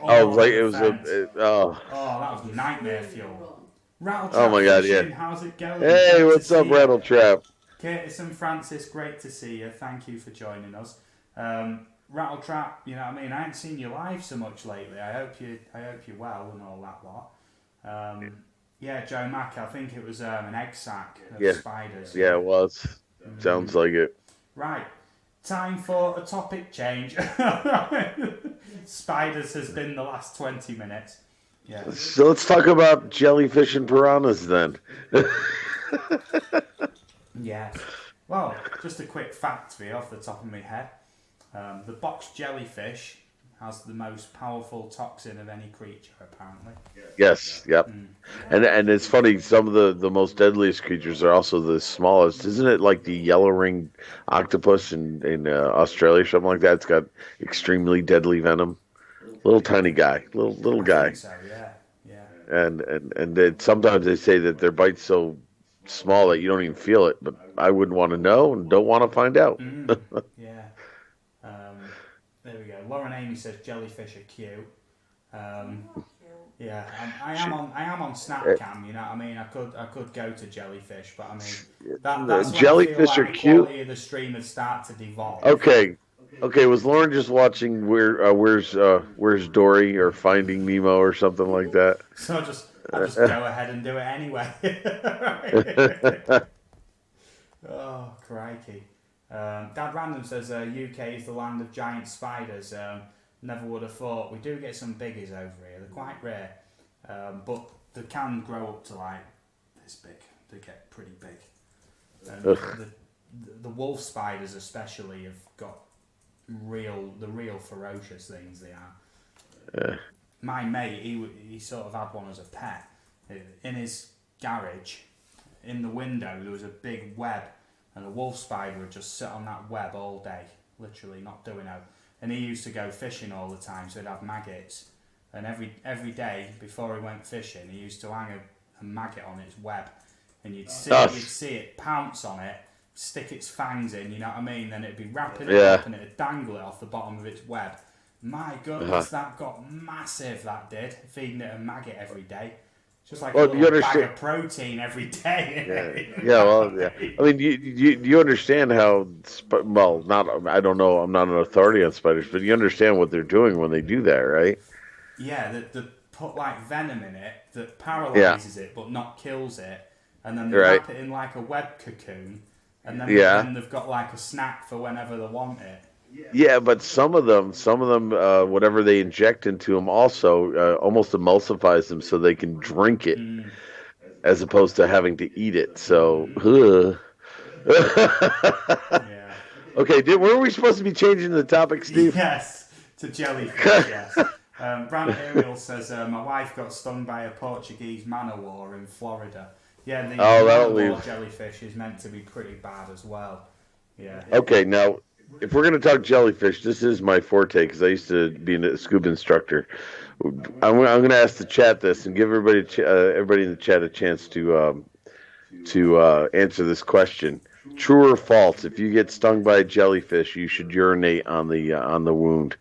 [SPEAKER 2] Oh, like it was
[SPEAKER 1] oh, that was nightmare fuel. Rattletrap
[SPEAKER 2] oh my God,
[SPEAKER 1] fishing,
[SPEAKER 2] yeah.
[SPEAKER 1] how's it going?
[SPEAKER 2] Hey,
[SPEAKER 1] Great
[SPEAKER 2] what's
[SPEAKER 1] to
[SPEAKER 2] up,
[SPEAKER 1] see you.
[SPEAKER 2] Rattletrap?
[SPEAKER 1] Curtis and Francis, great to see you. Thank you for joining us. Rattletrap, you know what I mean? I haven't seen you live so much lately. I hope you're well and all that lot. Yeah, Joe Mack, I think it was an egg sac of spiders.
[SPEAKER 2] Yeah, it was. Sounds like it.
[SPEAKER 1] Right. Time for a topic change. Spiders has been the last 20 minutes. Yeah.
[SPEAKER 2] So let's talk about jellyfish and piranhas then.
[SPEAKER 1] Yes. Well, just a quick fact for you off the top of my head. The box jellyfish has the most powerful toxin of any creature, apparently.
[SPEAKER 2] Yes, yep. And it's funny, some of the most deadliest creatures are also the smallest. Isn't it like the yellow ring octopus in Australia or something like that? It's got extremely deadly venom. Little tiny guy, little
[SPEAKER 1] I
[SPEAKER 2] guy.
[SPEAKER 1] think so, yeah.
[SPEAKER 2] And sometimes they say that their bite's so small that you don't even feel it, but I wouldn't want to know and don't want to find out.
[SPEAKER 1] Yeah. There we go. Lauren Amy says jellyfish are cute. Yeah, I am on Snapcam. You know what I mean? I could go to jellyfish, but I mean that's
[SPEAKER 2] jellyfish
[SPEAKER 1] when I feel like
[SPEAKER 2] are
[SPEAKER 1] the
[SPEAKER 2] cute.
[SPEAKER 1] quality of the stream would start to devolve.
[SPEAKER 2] Okay. Was Lauren just watching Where's Dory or Finding Nemo or something like that?
[SPEAKER 1] So I'll just go ahead and do it anyway. Oh, crikey. Dad Random says UK is the land of giant spiders. Never would have thought. We do get some biggies over here. They're quite rare. But they can grow up to like this big. They get pretty big. And the wolf spiders especially have got the real ferocious things they are. My mate, he sort of had one as a pet. In his garage, in the window, there was a big web, and a wolf spider would just sit on that web all day, literally not doing it. And he used to go fishing all the time, so he'd have maggots. And every day before he went fishing, he used to hang a maggot on its web, and you'd see it pounce on it, stick its fangs in, you know what I mean? Then it'd be wrapping it up, and it'd dangle it off the bottom of its web. My goodness, that got massive. That did, feeding it a maggot every day. It's just like
[SPEAKER 2] Well,
[SPEAKER 1] a
[SPEAKER 2] you
[SPEAKER 1] little bag
[SPEAKER 2] understand.
[SPEAKER 1] of protein every day.
[SPEAKER 2] Yeah, well, yeah. I mean, you understand how? Well, not. I don't know. I'm not an authority on spiders, but you understand what they're doing when they do that, right?
[SPEAKER 1] Yeah, they put like venom in it that
[SPEAKER 2] Yeah.
[SPEAKER 1] paralyzes it but not kills it, and then they
[SPEAKER 2] Right.
[SPEAKER 1] wrap it in like a web cocoon, and
[SPEAKER 2] Yeah.
[SPEAKER 1] then they've got like a snack for whenever they want it.
[SPEAKER 2] Yeah, but some of them, whatever they inject into them, also almost emulsifies them so they can drink it
[SPEAKER 1] Mm.
[SPEAKER 2] as opposed to having to eat it. So,
[SPEAKER 1] Yeah.
[SPEAKER 2] okay, were we supposed to be changing the topic, Steve?
[SPEAKER 1] Yes, to jellyfish, yes. Brant Ariel says, my wife got stung by a Portuguese man o' war in Florida. Yeah, the
[SPEAKER 2] Oh,
[SPEAKER 1] man o'
[SPEAKER 2] that'll
[SPEAKER 1] war
[SPEAKER 2] leave.
[SPEAKER 1] jellyfish is meant to be pretty bad as well. Yeah.
[SPEAKER 2] Okay, now if we're going to talk jellyfish, this is my forte because I used to be a scuba instructor. I'm going to ask the chat this and give everybody in the chat a chance to answer this question. True or false? If you get stung by a jellyfish, you should urinate on the wound.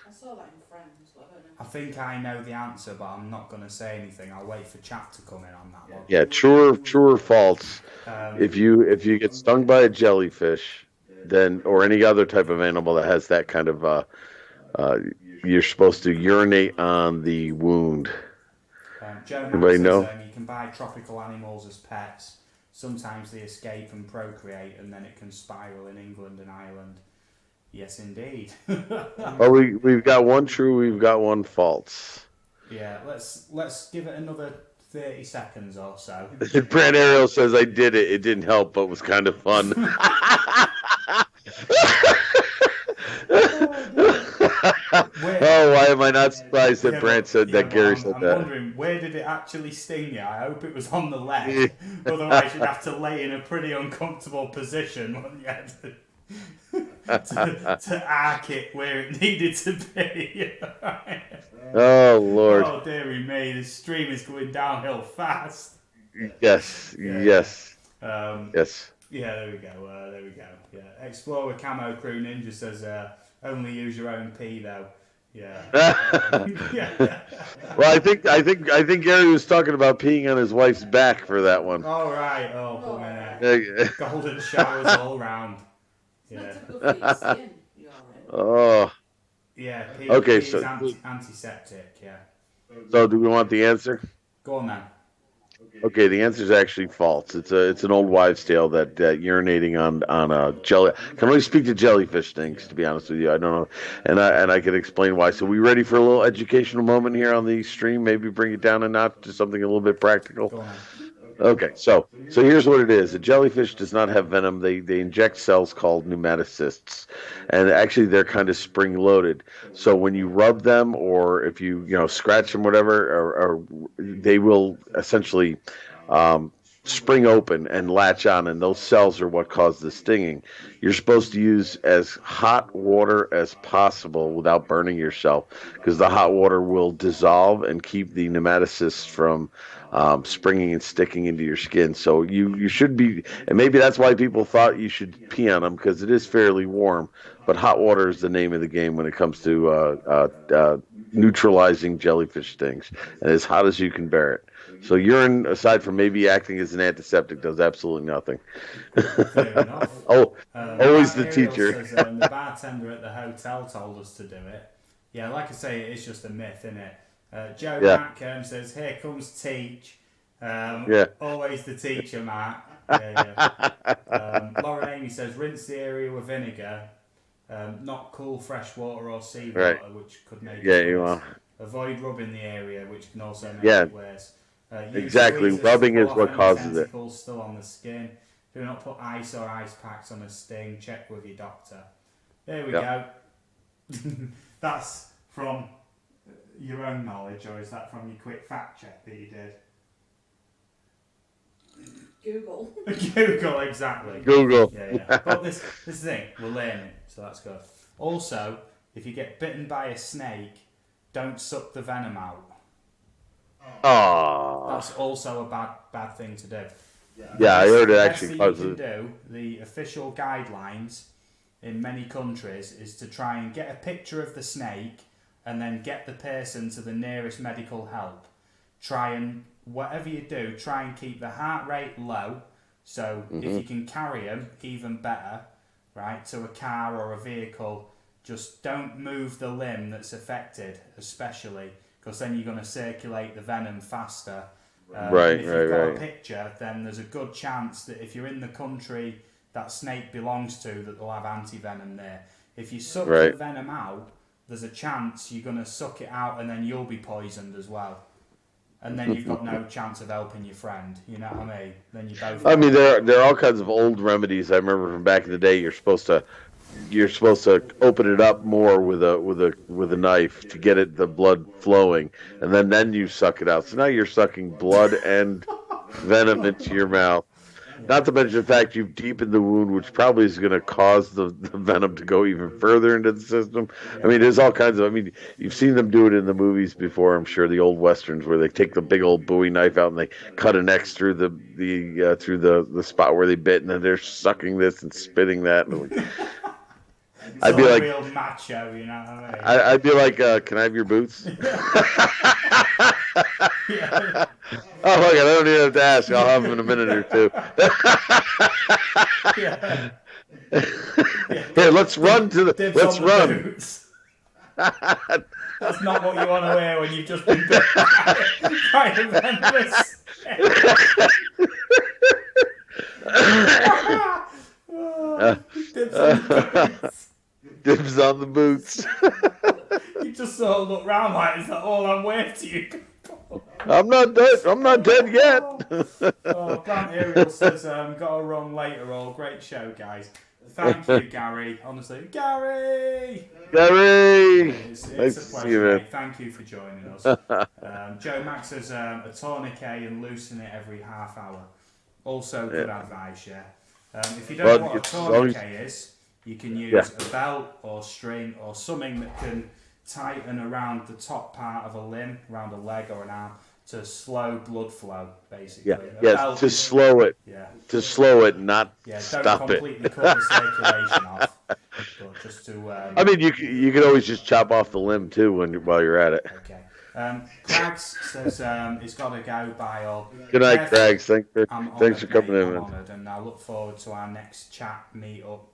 [SPEAKER 3] I saw that in Friends, but I don't
[SPEAKER 1] I
[SPEAKER 3] know.
[SPEAKER 1] think I know the answer, but I'm not going to say anything. I'll wait for chat to come in on that one.
[SPEAKER 2] Yeah, true or false? If you get stung by a jellyfish, then or any other type of animal that has that kind of uh, you're supposed to urinate on the wound.
[SPEAKER 1] Joe Mack
[SPEAKER 2] Anybody
[SPEAKER 1] says
[SPEAKER 2] know?
[SPEAKER 1] you can buy tropical animals as pets. Sometimes they escape and procreate, and then it can spiral in England and Ireland. Yes, indeed.
[SPEAKER 2] Well, we've got one true, we've got one false.
[SPEAKER 1] Yeah, let's give it another 30 seconds or so.
[SPEAKER 2] Brand Ariel says I did it. It didn't help, but was kind of fun. Oh, why am I not surprised that Brant said that? Gary said
[SPEAKER 1] I'm
[SPEAKER 2] that.
[SPEAKER 1] wondering, where did it actually sting you? I hope it was on the leg. Otherwise, you'd have to lay in a pretty uncomfortable position, wouldn't you? to arc it where it needed to be.
[SPEAKER 2] Oh Lord.
[SPEAKER 1] Oh, dearie me, the stream is going downhill fast.
[SPEAKER 2] Yes.
[SPEAKER 1] Yeah.
[SPEAKER 2] Yes.
[SPEAKER 1] Yes. Yeah, there we go. There we go. Yeah, Explorer Camo Crew Ninja says, only use your own pee though. Yeah. Yeah.
[SPEAKER 2] Well, I think Gary was talking about peeing on his wife's back for that one.
[SPEAKER 1] All right. Golden showers all round.
[SPEAKER 3] It's
[SPEAKER 1] Yeah.
[SPEAKER 3] meant to go for your skin. You're right.
[SPEAKER 2] Oh.
[SPEAKER 1] Yeah. Pee,
[SPEAKER 2] Okay,
[SPEAKER 1] pee
[SPEAKER 2] so
[SPEAKER 1] is antiseptic. Yeah.
[SPEAKER 2] so do we want the answer?
[SPEAKER 1] Go on then.
[SPEAKER 2] Okay, the answer is actually false. It's an old wives' tale that urinating on a jelly. I can only speak to jellyfish things, to be honest with you. I don't know, and I can explain why. So we ready for a little educational moment here on the stream? Maybe bring it down a notch to something a little bit practical.
[SPEAKER 1] Go on then.
[SPEAKER 2] Okay, so here's what it is. A jellyfish does not have venom. They inject cells called pneumatocysts, and actually they're kind of spring loaded. So when you rub them, or if you scratch them, whatever, or they will essentially spring open and latch on, and those cells are what cause the stinging. You're supposed to use as hot water as possible without burning yourself, because the hot water will dissolve and keep the nematocysts from springing and sticking into your skin. So you should be, and maybe that's why people thought you should pee on them, because it is fairly warm. But hot water is the name of the game when it comes to neutralizing jellyfish stings, and as hot as you can bear it. So urine, aside from maybe acting as an antiseptic, does absolutely nothing.
[SPEAKER 1] Fair enough.
[SPEAKER 2] Oh, always the
[SPEAKER 1] Ariel
[SPEAKER 2] teacher.
[SPEAKER 1] says, the bartender at the hotel told us to do it. Yeah, like I say, it's just a myth, isn't it? Joe Mack says, here comes Teach. Always the teacher, Matt. Lauren Amy says, rinse the area with vinegar, not cool fresh water or seawater, which could make it worse. Avoid rubbing the area, which can also make it worse.
[SPEAKER 2] Exactly, rubbing is what causes it.
[SPEAKER 1] Tentacles still on the skin. Do not put ice or ice packs on a sting. Check with your doctor. There we go. That's from your own knowledge, or is that from your quick fact check that you did?
[SPEAKER 3] Google.
[SPEAKER 1] Google, exactly.
[SPEAKER 2] Google.
[SPEAKER 1] Yeah. But this is the thing, we're learning, so that's good. Also, if you get bitten by a snake, don't suck the venom out.
[SPEAKER 2] Aww.
[SPEAKER 1] That's also a bad thing to do.
[SPEAKER 2] Yeah, I heard it
[SPEAKER 1] The
[SPEAKER 2] actually
[SPEAKER 1] best thing you
[SPEAKER 2] causes.
[SPEAKER 1] can do, the official guidelines in many countries, is to try and get a picture of the snake and then get the person to the nearest medical help. Try and whatever you do, try and keep the heart rate low. So if you can carry them, even better, right? To a car or a vehicle, just don't move the limb that's affected, especially, because then you're going to circulate the venom faster. And if you've got a picture, then there's a good chance that if you're in the country that snake belongs to, that they'll have anti-venom there. If you suck the venom out, there's a chance you're going to suck it out and then you'll be poisoned as well. And then you've got no chance of helping your friend. You know what I mean? Then you both.
[SPEAKER 2] I mean, there are all kinds of old remedies. I remember from back in the day. You're supposed to open it up more with a knife to get the blood flowing, and then you suck it out. So now you're sucking blood and venom into your mouth. Not to mention the fact you've deepened the wound, which probably is going to cause the venom to go even further into the system. I mean, there's all kinds of. I mean, you've seen them do it in the movies before. I'm sure the old westerns where they take the big old Bowie knife out and they cut an X through the spot where they bit, and then they're sucking this and spitting that. And
[SPEAKER 1] I'd be like real macho, you know what I mean?
[SPEAKER 2] I'd be like, can I have your boots?
[SPEAKER 1] Yeah.
[SPEAKER 2] Oh, look, I don't even have to ask. I'll have them in a minute or two.
[SPEAKER 1] Yeah.
[SPEAKER 2] Here, let's run to the. Let's run.
[SPEAKER 1] Boots. That's not what you want to wear when you've just been bit by a venomous.
[SPEAKER 2] Dibs on the boots.
[SPEAKER 1] You just sort of look round like, is that all I'm wearing to you?
[SPEAKER 2] I'm not dead. I'm not dead yet.
[SPEAKER 1] Plant Ariel says, got to run later. All great show, guys. Thank you, Gary. Honestly, Gary.
[SPEAKER 2] It's
[SPEAKER 1] a pleasure, mate. Thank you for joining us. Joe Max says a tourniquet and loosen it every half hour. Also, good advice. Yeah. If you don't know what a tourniquet is, you can use a belt or string or something that can tighten around the top part of a limb, around a leg or an arm, to slow blood flow, basically.
[SPEAKER 2] To slow it.
[SPEAKER 1] Yeah.
[SPEAKER 2] To slow it, not stop it.
[SPEAKER 1] Don't completely cut the circulation off, but just to.
[SPEAKER 2] I mean, you can always just chop off the limb too while you're at it.
[SPEAKER 1] Okay. Crags says he's got to go. Bye all.
[SPEAKER 2] Good night, Crags. Thanks for coming in.
[SPEAKER 1] I'm honoured, and I look forward to our next chat, meet up,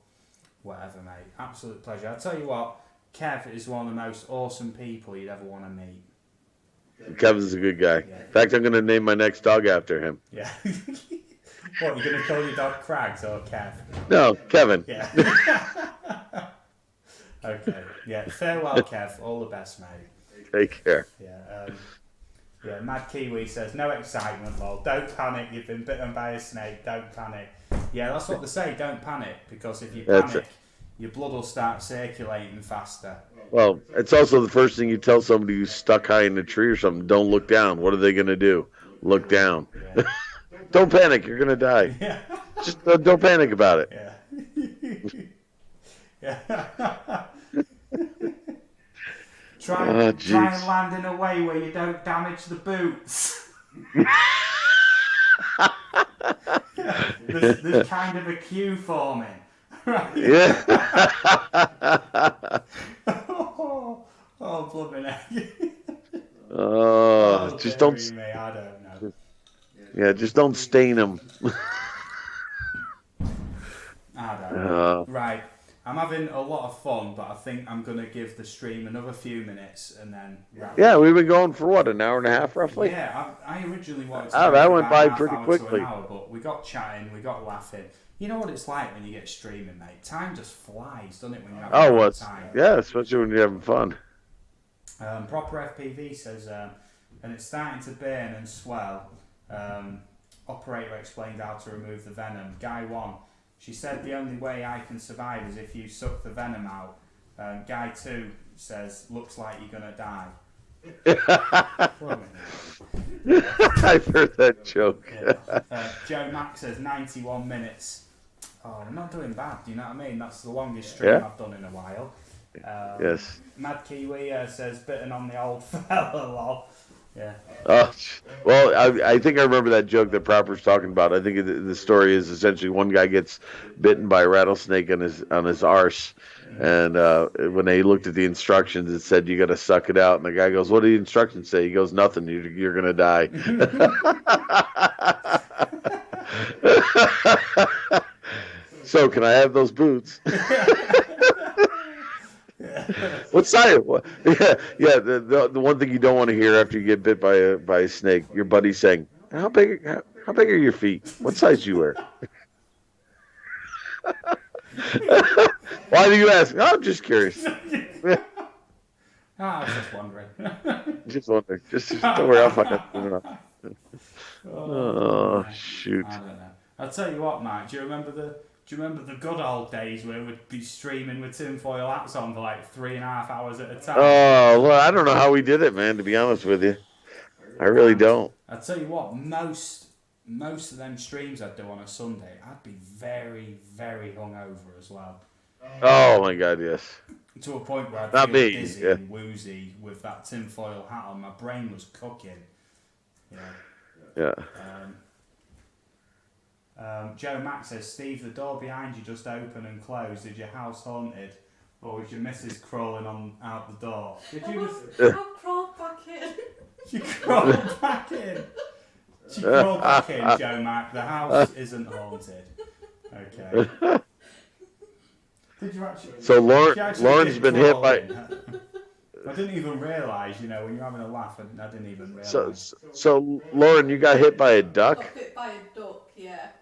[SPEAKER 1] whatever, mate. Absolute pleasure. I'll tell you what, Kev is one of the most awesome people you'd ever want to meet.
[SPEAKER 2] Kevin's a good guy.
[SPEAKER 1] Yeah.
[SPEAKER 2] In fact, I'm going to name my next dog after him.
[SPEAKER 1] Yeah. What, you're going to call your dog Crags or Kev?
[SPEAKER 2] No, Kevin.
[SPEAKER 1] Yeah. Okay. Yeah. Farewell, Kev. All the best, mate.
[SPEAKER 2] Take care.
[SPEAKER 1] Yeah. Mad Kiwi says, no excitement, lol. Don't panic. You've been bitten by a snake. Don't panic. Yeah, that's what they say. Don't panic, because if you panic, your blood will start circulating faster.
[SPEAKER 2] Well, it's also the first thing you tell somebody who's stuck high in a tree or something. Don't look down. What are they going to do? Look down.
[SPEAKER 1] Yeah.
[SPEAKER 2] Don't panic. You're going to die.
[SPEAKER 1] Yeah.
[SPEAKER 2] Just don't panic about it.
[SPEAKER 1] Yeah. Yeah. Try and land in a way where you don't damage the boots. There's kind of a queue forming. Right?
[SPEAKER 2] Yeah.
[SPEAKER 1] Oh, blooming heck.
[SPEAKER 2] Just don't.
[SPEAKER 1] Me, I don't know.
[SPEAKER 2] Yeah, just don't stain them.
[SPEAKER 1] I don't know. Right. I'm having a lot of fun, but I think I'm going to give the stream another few minutes and then wrap
[SPEAKER 2] Yeah, we've been going for what, an hour and a half roughly?
[SPEAKER 1] Yeah, I originally wanted to
[SPEAKER 2] that went by pretty quickly.
[SPEAKER 1] To an hour, but we got chatting, we got laughing. You know what it's like when you get streaming, mate? Time just flies, doesn't it, when you're having time?
[SPEAKER 2] Yeah, especially when you're having fun.
[SPEAKER 1] Proper FPV says, and it's starting to burn and swell. Operator explained how to remove the venom. Guy 1, she said the only way I can survive is if you suck the venom out. Guy 2 says, looks like you're going to die.
[SPEAKER 2] I've heard that joke.
[SPEAKER 1] Yeah. Joe Max says 91 minutes. Oh, I'm not doing bad, do you know what I mean? That's the longest stream I've done in a while.
[SPEAKER 2] Yes.
[SPEAKER 1] Mad Kiwi says, bitten on the old fella, lol. Yeah.
[SPEAKER 2] Well, I think I remember that joke that Proper's talking about. I think the story is essentially one guy gets bitten by a rattlesnake on his arse, and when they looked at the instructions, it said you got to suck it out. And the guy goes, "What do the instructions say?" He goes, "Nothing. You're gonna die." So can I have those boots? What size? Yeah. The one thing you don't want to hear after you get bit by a snake, your buddy saying, how big are your feet? What size do you wear?" Why do you ask? Oh, I'm just curious.
[SPEAKER 1] I was just wondering.
[SPEAKER 2] Just wondering. Just don't worry, I'll find out. Oh,
[SPEAKER 1] Yeah.
[SPEAKER 2] shoot.
[SPEAKER 1] I don't know. I'll tell you what, Mike. Do you remember the good old days where we'd be streaming with tinfoil hats on for like 3.5 hours at a time?
[SPEAKER 2] Oh, well, I don't know how we did it, man, to be honest with you. I really don't.
[SPEAKER 1] I'll tell you what, most of them streams I'd do on a Sunday, I'd be very, very hungover as well.
[SPEAKER 2] Oh, my God, yes.
[SPEAKER 1] To a point where I'd
[SPEAKER 2] Not
[SPEAKER 1] feel
[SPEAKER 2] me,
[SPEAKER 1] dizzy
[SPEAKER 2] yeah.
[SPEAKER 1] and woozy with that tinfoil hat on. My brain was cooking.
[SPEAKER 2] Yeah.
[SPEAKER 1] Joe Mack says, Steve, the door behind you just opened and closed. Is your house haunted? Or was your missus crawling out the door? Did you?
[SPEAKER 3] I crawled back in.
[SPEAKER 1] She crawled back in. She crawled back in, Joe Mack. The house isn't haunted. Okay. Did you actually?
[SPEAKER 2] So
[SPEAKER 1] She
[SPEAKER 2] Lauren's
[SPEAKER 1] did
[SPEAKER 2] been hit
[SPEAKER 1] crawl
[SPEAKER 2] by.
[SPEAKER 1] in. I didn't even realise, when you're having a laugh, I didn't even realise.
[SPEAKER 2] So Lauren, you got hit by a duck?
[SPEAKER 3] Got bit by a duck, yeah.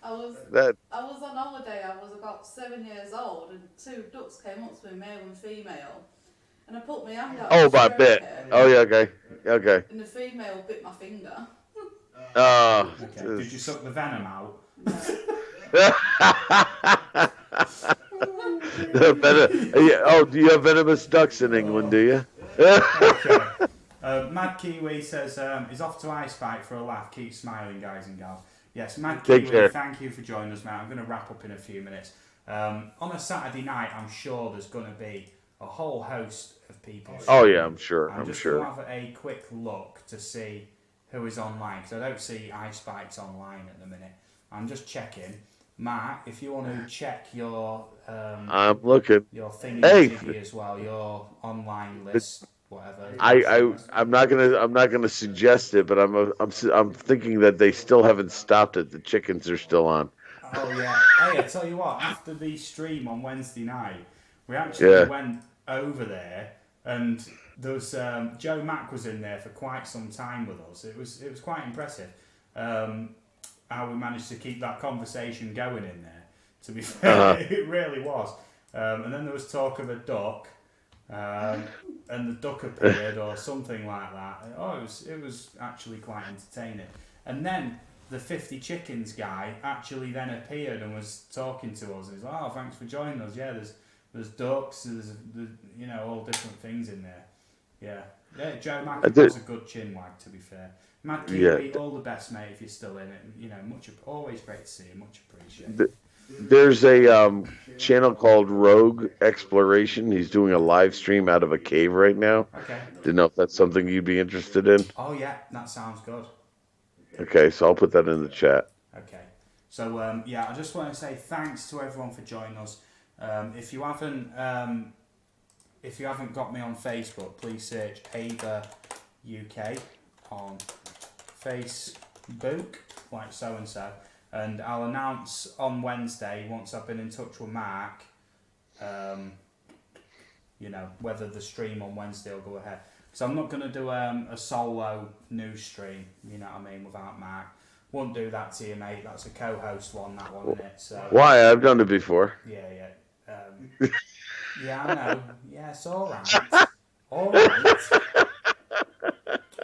[SPEAKER 3] I was on holiday. I was about 7 years old, and 2 ducks came up to me, male and female, and I put my hand out.
[SPEAKER 2] Oh, by bit. Oh, yeah, okay.
[SPEAKER 3] And the female bit my finger.
[SPEAKER 1] Okay. Did you suck the venom out?
[SPEAKER 2] Do you have venomous ducks in England, do you?
[SPEAKER 1] Okay. Mad Kiwi says, he's off to Ice Spike for a laugh. Keep smiling, guys and gals. Yes, Mad
[SPEAKER 2] Take
[SPEAKER 1] Kiwi,
[SPEAKER 2] care.
[SPEAKER 1] thank you for joining us, mate. I'm going to wrap up in a few minutes. On a Saturday night, I'm sure there's going to be a whole host of people.
[SPEAKER 2] Oh, yeah, I'm sure.
[SPEAKER 1] I'm just going to have a quick look to see who is online, because I don't see Ice Spikes online at the minute. I'm just checking. Matt, if you want to check your
[SPEAKER 2] I'm looking.
[SPEAKER 1] Your thingy as well, your online list, whatever.
[SPEAKER 2] I'm not gonna suggest it, but I'm thinking that they still haven't stopped it. The chickens are still on.
[SPEAKER 1] Oh yeah. Hey, I tell you what. After the stream on Wednesday night, we actually went over there, and there was Joe Mack was in there for quite some time with us. It was quite impressive. How we managed to keep that conversation going in there. To be fair, it really was. And then there was talk of a duck, and the duck appeared or something like that. Oh, it was actually quite entertaining. And then the 50 chickens guy actually then appeared and was talking to us. He's like, "Oh, thanks for joining us. Yeah, there's ducks, there's all different things in there." Yeah, Joe Mack was a good chinwag, to be fair. Mad Kiwi, all the best, mate, if you're still in it. Always great to see you, much appreciated.
[SPEAKER 2] There's a channel called Rogue Exploration. He's doing a live stream out of a cave right now.
[SPEAKER 1] Okay.
[SPEAKER 2] Didn't know if that's something you'd be interested in.
[SPEAKER 1] Oh, yeah, that sounds good.
[SPEAKER 2] Okay, so I'll put that in the chat.
[SPEAKER 1] Okay. So, I just want to say thanks to everyone for joining us. If you haven't got me on Facebook, please search Ava UK on Facebook, like so and so, and I'll announce on Wednesday, once I've been in touch with Mark, whether the stream on Wednesday will go ahead. So I'm not going to do a solo news stream, without Mark. Won't do that to you, mate. That's a co-host one, that one, isn't it? So,
[SPEAKER 2] why? I've done it before.
[SPEAKER 1] Yeah. Yeah, I know. Yeah, it's all right. All right.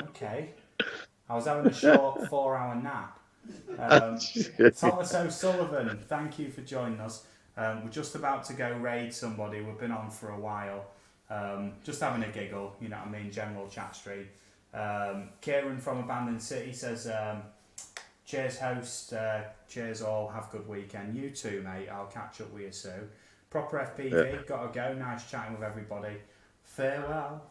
[SPEAKER 1] Okay. I was having a short 4-hour nap. Thomas O'Sullivan, thank you for joining us. We're just about to go raid somebody. We've been on for a while. Just having a giggle, general chat stream. Kieran from Abandoned City says, cheers host, cheers all, have a good weekend. You too, mate, I'll catch up with you soon. Proper FPV, gotta go, nice chatting with everybody. Farewell.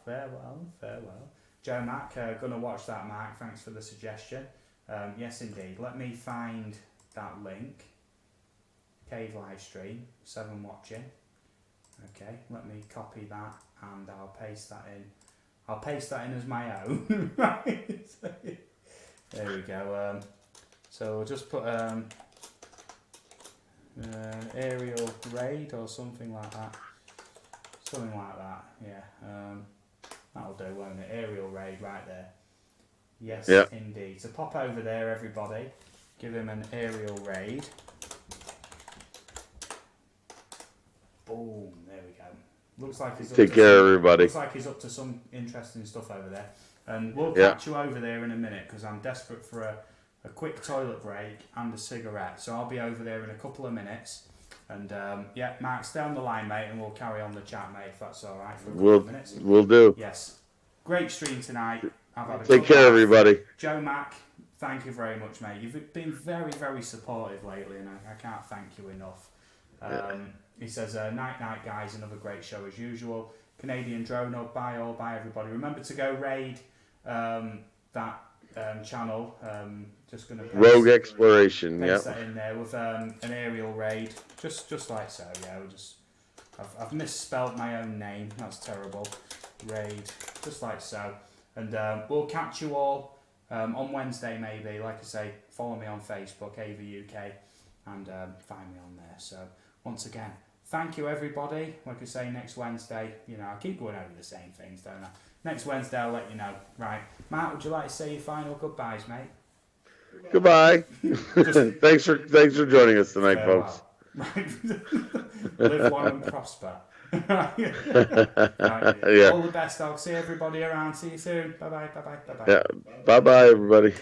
[SPEAKER 1] Joe Mac, gonna watch that, Mark. Thanks for the suggestion. Yes, indeed. Let me find that link. Cave live stream, 7 watching. Okay, let me copy that and I'll paste that in. I'll paste that in as my own. Right. There we go. So we'll just put aerial raid or something like that. Something like that. Yeah. That'll do, won't it? Aerial raid right there. Yes, indeed. So pop over there, everybody. Give him an aerial raid. Boom. There we go. Looks like he's up
[SPEAKER 2] Take care, everybody.
[SPEAKER 1] Looks like he's up to some interesting stuff over there. And we'll catch you over there in a minute because I'm desperate for a quick toilet break and a cigarette. So I'll be over there in a couple of minutes. And Mark, stay on the line, mate, and we'll carry on the chat, mate, if that's all right for a couple of minutes.
[SPEAKER 2] We'll do.
[SPEAKER 1] Yes. Great stream tonight.
[SPEAKER 2] Take care, everybody.
[SPEAKER 1] Joe Mac, thank you very much, mate. You've been very, very supportive lately, and I can't thank you enough. He says, night, guys, another great show as usual. Canadian Drone Hub, bye all, bye everybody. Remember to go raid that channel. Just going to
[SPEAKER 2] Rogue Exploration,
[SPEAKER 1] paste that in there with an aerial raid, just like so. Yeah, I've misspelled my own name. That's terrible. Raid, just like so. And we'll catch you all on Wednesday, maybe. Like I say, follow me on Facebook, AV UK, and find me on there. So once again, thank you, everybody. Like I say, next Wednesday, I keep going over the same things, don't I? Next Wednesday, I'll let you know. Right. Mark, would you like to say your final goodbyes, mate?
[SPEAKER 2] Goodbye. Thanks for joining us tonight, folks.
[SPEAKER 1] Right. Live long and prosper. Right.
[SPEAKER 2] Yeah.
[SPEAKER 1] All the best. I'll see everybody around. See you soon. Bye-bye.
[SPEAKER 2] Yeah. Bye-bye, everybody.